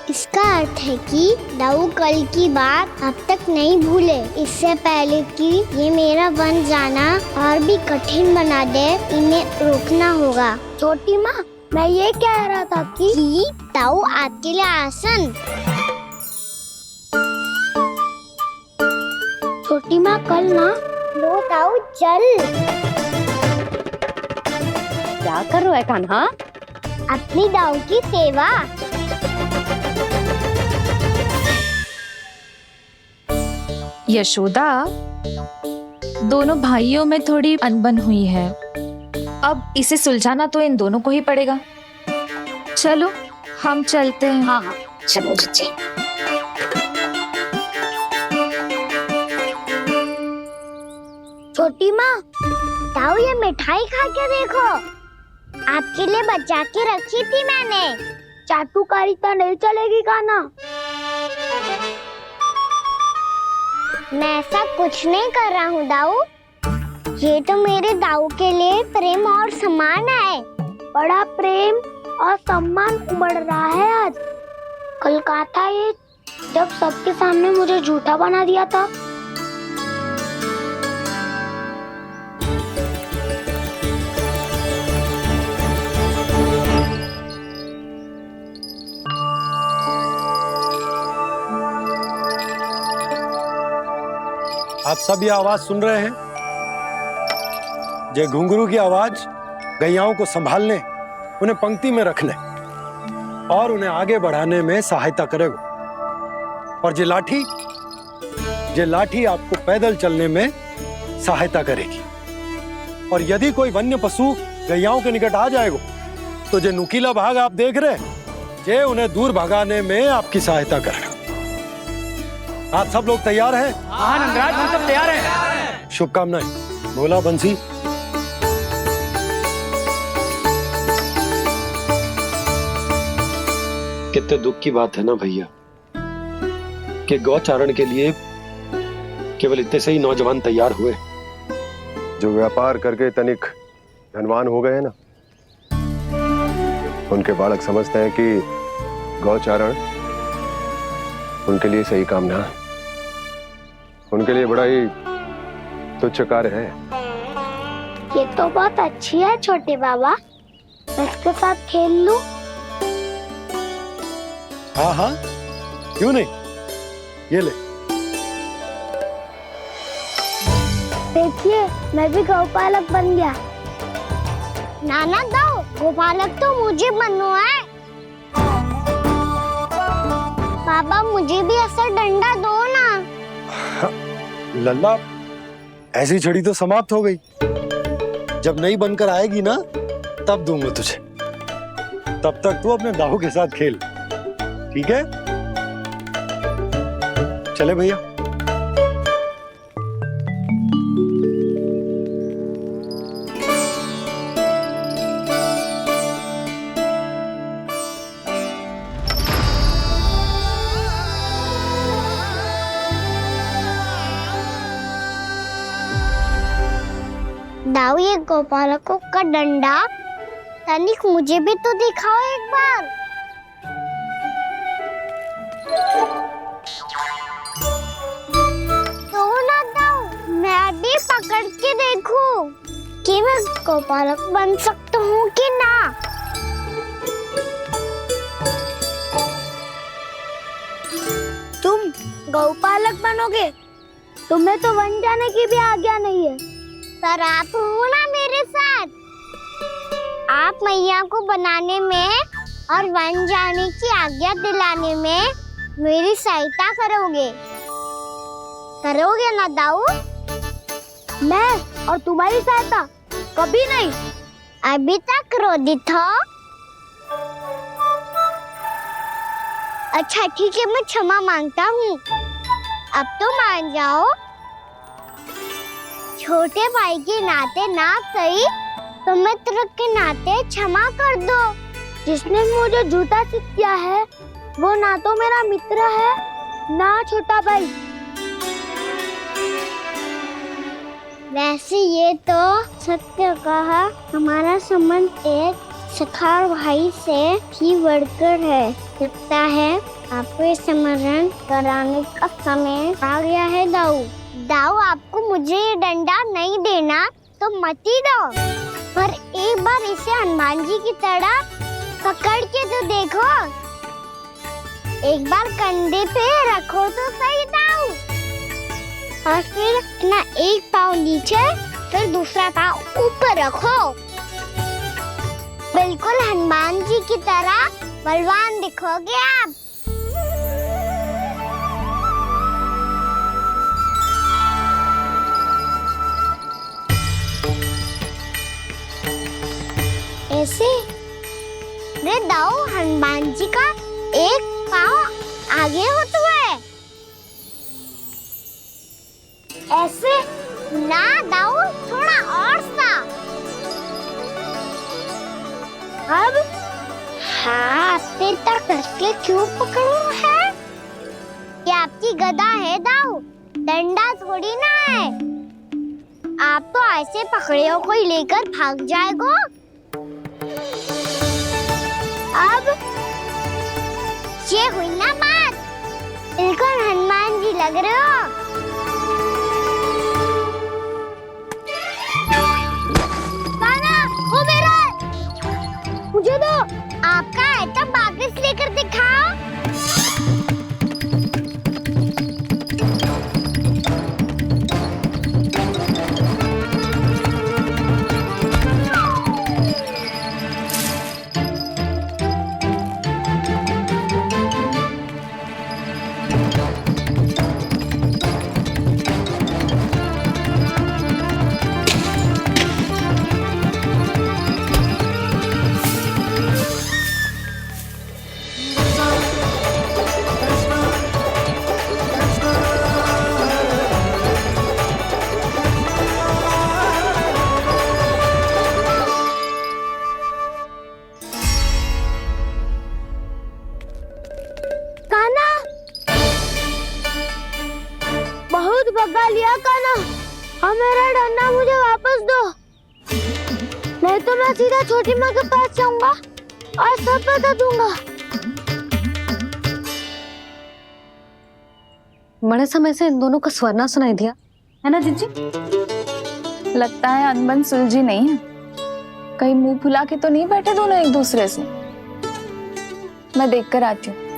इसका अर्थ है कि दाऊ कल की बात अब तक नहीं भूले। इससे पहले कि ये मेरा वन जाना और भी कठिन बना दे, इन्हें रोकना होगा। छोटी माँ, मैं ये कह रहा था कि दाऊ आपके लिए आसन। छोटी माँ, कल ना लो दाऊ चल। क्या कर रहा है कान्हा? अपनी दाऊ की सेवा। यशोदा, दोनों भाइयों में थोड़ी अनबन हुई है। अब इसे सुलझाना तो इन दोनों को ही पड़ेगा। चलो हम चलते हैं। हाँ हाँ, चलो जी। छोटी माँ, दाऊ ये मिठाई खा के देखो। आपके लिए बचा के रखी थी मैंने। चाटुकारिता नहीं चलेगी कान्हा। मैं ऐसा कुछ नहीं कर रहा हूँ दाऊ। ये तो मेरे दाऊ के लिए प्रेम और सम्मान है। बड़ा प्रेम और सम्मान उमड़ रहा है आज। कल कहा था ये, जब सबके सामने मुझे झूठा बना दिया था। आप सब ये आवाज सुन रहे हैं? ये घुंघरू की आवाज गैयाओं को संभालने, उन्हें पंक्ति में रखने और उन्हें आगे बढ़ाने में सहायता करेगा। और ये लाठी आपको पैदल चलने में सहायता करेगी। और यदि कोई वन्य पशु गैयाओं के निकट आ जाएगा तो जो नुकीला भाग आप देख रहे हैं, ये उन्हें दूर भगाने में आपकी सहायता करेगा। आप सब लोग तैयार हैं? हाँ नंदराज, हम सब तैयार हैं। शुभकामनाएं। बोला बंसी। कितने दुख की बात है ना भैया कि गौचारण के लिए केवल इतने से ही नौजवान तैयार हुए जो व्यापार करके तनिक धनवान हो गए हैं ना, उनके बालक समझते हैं कि गौचारण उनके लिए सही काम ना है, उनके लिए बड़ा ही तुच्छ कार्य है। ये तो बहुत अच्छी है छोटे बाबा, मैं इसके साथ खेल लूं? हाँ हाँ, क्यों नहीं, ये ले। देखिए मैं भी गौपालक बन गया। नाना दो, गौपालक तो मुझे बनना है। पापा मुझे भी ऐसा डंडा दो ना। लल्ला, ऐसी छड़ी तो समाप्त हो गई, जब नई बनकर आएगी ना तब दूंगा तुझे। तब तक तू अपने दाऊ के साथ खेल, ठीक है? चले भैया। दाऊ, ये गोपालकों का डंडा तनिक मुझे भी तो दिखाओ एक बार। तो ना दाऊ, मैं भी पकड़ के देखूं कि मैं गोपालक बन सकता हूँ कि ना। तुम गौपालक बनोगे? तुम्हें तो वन जाने की भी आज्ञा नहीं है। पर आप हो ना मेरे साथ, आप मैया को बनाने में और वन जाने की आज्ञा दिलाने में मेरी सहायता करोगे ना दाऊ? मैं और तुम्हारी सहायता कभी नहीं। अभी तक क्रोधित हो? अच्छा ठीक है, मैं क्षमा मांगता हूँ। अब तो मान जाओ। छोटे भाई के नाते ना सही तो मित्र के नाते क्षमा कर दो। जिसने मुझे झूठा सिद्ध किया है वो ना तो मेरा मित्र है ना छोटा भाई। वैसे ये तो सत्य कहा, हमारा संबंध एक सखा भाई से भी बढ़कर है। लगता है आपको स्मरण कराने का समय आ गया है दाऊ। दाऊ, आपको मुझे ये डंडा नहीं देना तो मत ही दो, पर एक बार इसे हनुमान जी की तरह पकड़ के तो देखो। एक बार कंधे पे रखो तो सही दाऊ, और फिर अपना एक पाँव नीचे फिर दूसरा पाँव ऊपर रखो। बिल्कुल हनुमान जी की तरह बलवान दिखोगे आप। ऐसे रे दाऊ, हनुमान जी का एक पाँव आगे होता है। ऐसे ना दाऊ, थोड़ा और सा। अब हाथ पे तक कसके क्यों पकड़ू है? ये आपकी गदा है दाऊ, डंडा थोड़ी ना है। आप तो ऐसे पकड़े हो कोई लेकर भाग जाएगा। अब ये हुई ना बात, बिल्कुल हनुमान जी लग रहे हो। बाबा, वो मेरा, मुझे दो। आपका आइटम वापस लेकर दिखाओ। तो मैं सीधा छोटी माँ के पास जाऊंगा और सब बता दूंगा। बड़े समय से इन दोनों का स्वर ना सुनाई दिया, है ना जीजी? लगता है अनबन सुलझी नहीं है। कहीं मुंह फुला के तो नहीं बैठे दोनों एक दूसरे से। मैं देखकर आती हूँ।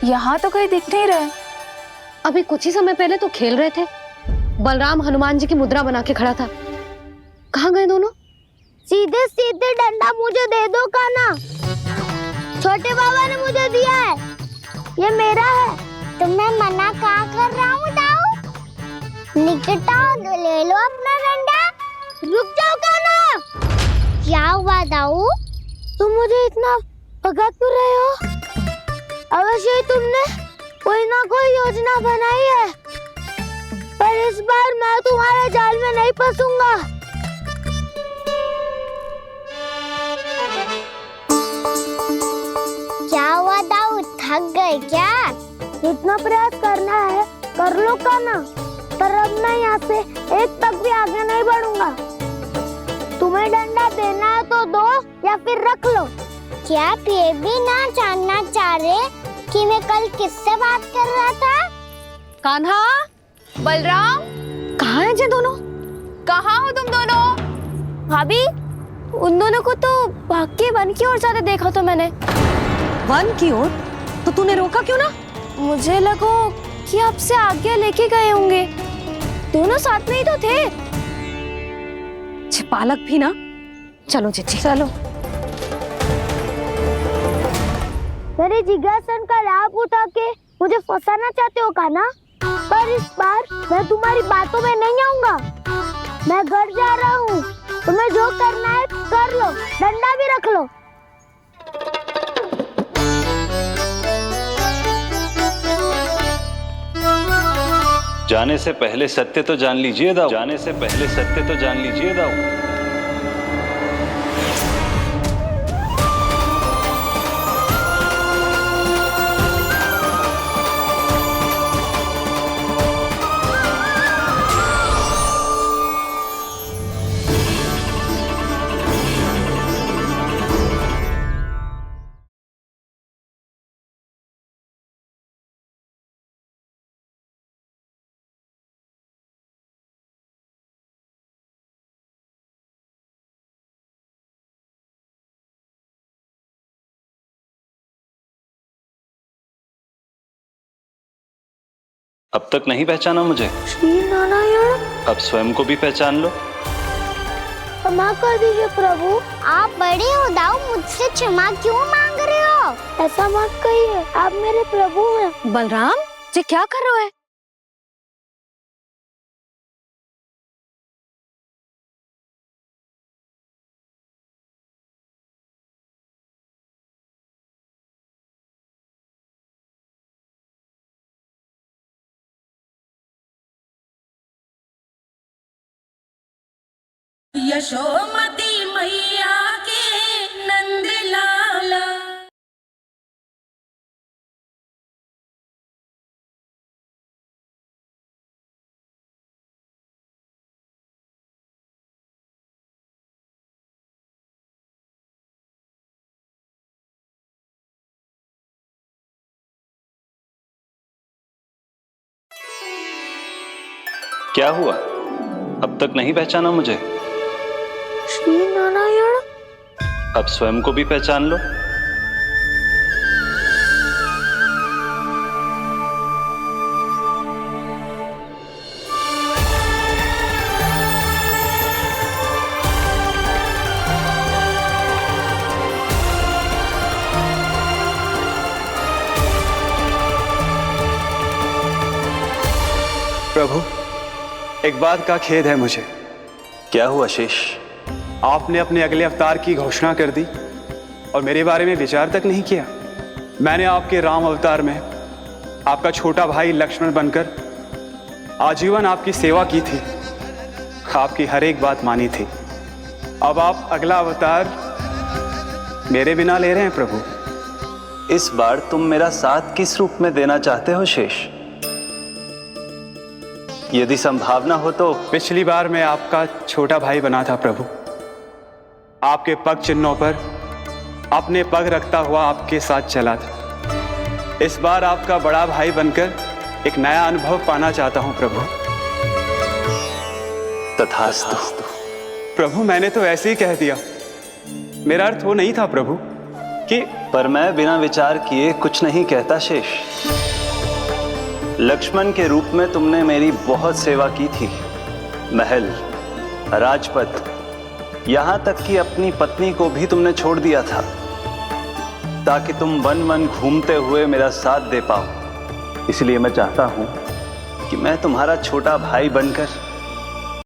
यहाँ तो कहीं दिख नहीं रहे। अभी कुछ ही समय पहले तो खेल रहे थे। बलराम हनुमान जी की मुद्रा बना के खड़ा था। कहाँ गए दोनों? सीधे सीधे डंडा मुझे दे दो कान्हा। छोटे बाबा ने मुझे दिया है, ये मेरा है। तो मैं मना कहाँ कर रहा हूँ दाऊ? निकट आओ, ले लो अपना डंडा। रुक जाओ कान्हा। क्या हुआ दाऊ? तुम मुझे इतना भगा क्यों रहे हो? अवश्य ही तुमने कोई ना कोई योजना बनाई है, पर इस बार मैं तुम्हारे जाल में नहीं फंसूंगा। क्या हुआ दाऊ, थक गए क्या? इतना प्रयास करना है कर लो कान्हा, पर अब मैं यहाँ से एक तक भी आगे नहीं बढ़ूंगा। तुम्हें डंडा देना है तो दो या फिर रख लो। क्या आप ये भी ना जानना चाह रहे कि मैं कल किससे बात कर रहा था? कान्हा, बलराम, कहाँ हैं ये दोनों? कहाँ हो तुम दोनों? भाभी, उन दोनों को तो भाग के वन की ओर जाते देखा तो मैंने। वन की ओर? तो तूने रोका क्यों ना? मुझे लगो कि आपसे आज्ञा लेके गए होंगे। दोनों साथ में ही तो थे। पालक भी ना। चलो जीजी, चलो। मेरे जिज्ञासन का लाभ उठा के मुझे फंसाना चाहते हो कान्हा, पर इस बार मैं तुम्हारी बातों में नहीं आऊंगा। मैं घर जा रहा हूँ, तुम्हें जो करना है कर लो, डंडा भी रख लो। जाने से पहले सत्य तो जान लीजिए दाऊ। जाने से पहले सत्य तो जान लीजिए दाऊ। अब तक नहीं पहचाना मुझे? श्री नारायण। अब स्वयं को भी पहचान लो। क्षमा कर दीजिए प्रभु। आप बड़े हो दाऊ, मुझसे क्षमा क्यों मांग रहे हो? ऐसा मत कहिए, आप मेरे प्रभु हैं। बलराम, ये क्या कर रहे हो? यशोमती मैया के नंद लाला। क्या हुआ? अब तक नहीं पहचाना मुझे? श्री नारायण। अब स्वयं को भी पहचान लो। प्रभु, एक बात का खेद है मुझे। क्या हुआ शेष? आपने अपने अगले अवतार की घोषणा कर दी और मेरे बारे में विचार तक नहीं किया। मैंने आपके राम अवतार में आपका छोटा भाई लक्ष्मण बनकर आजीवन आपकी सेवा की थी, आपकी हर एक बात मानी थी। अब आप अगला अवतार मेरे बिना ले रहे हैं प्रभु। इस बार तुम मेरा साथ किस रूप में देना चाहते हो शेष? यदि संभावना हो तो पिछली बार मैं आपका छोटा भाई बना था प्रभु, आपके पग चिन्हों पर अपने पग रखता हुआ आपके साथ चला था। इस बार आपका बड़ा भाई बनकर एक नया अनुभव पाना चाहता हूं प्रभु। तथास्तु। प्रभु मैंने तो ऐसे ही कह दिया, मेरा अर्थ वो नहीं था प्रभु कि। पर मैं बिना विचार किए कुछ नहीं कहता शेष। लक्ष्मण के रूप में तुमने मेरी बहुत सेवा की थी। महल, राजपथ, यहां तक कि अपनी पत्नी को भी तुमने छोड़ दिया था ताकि तुम वन वन घूमते हुए मेरा साथ दे पाओ। इसलिए मैं चाहता हूं कि मैं तुम्हारा छोटा भाई बनकर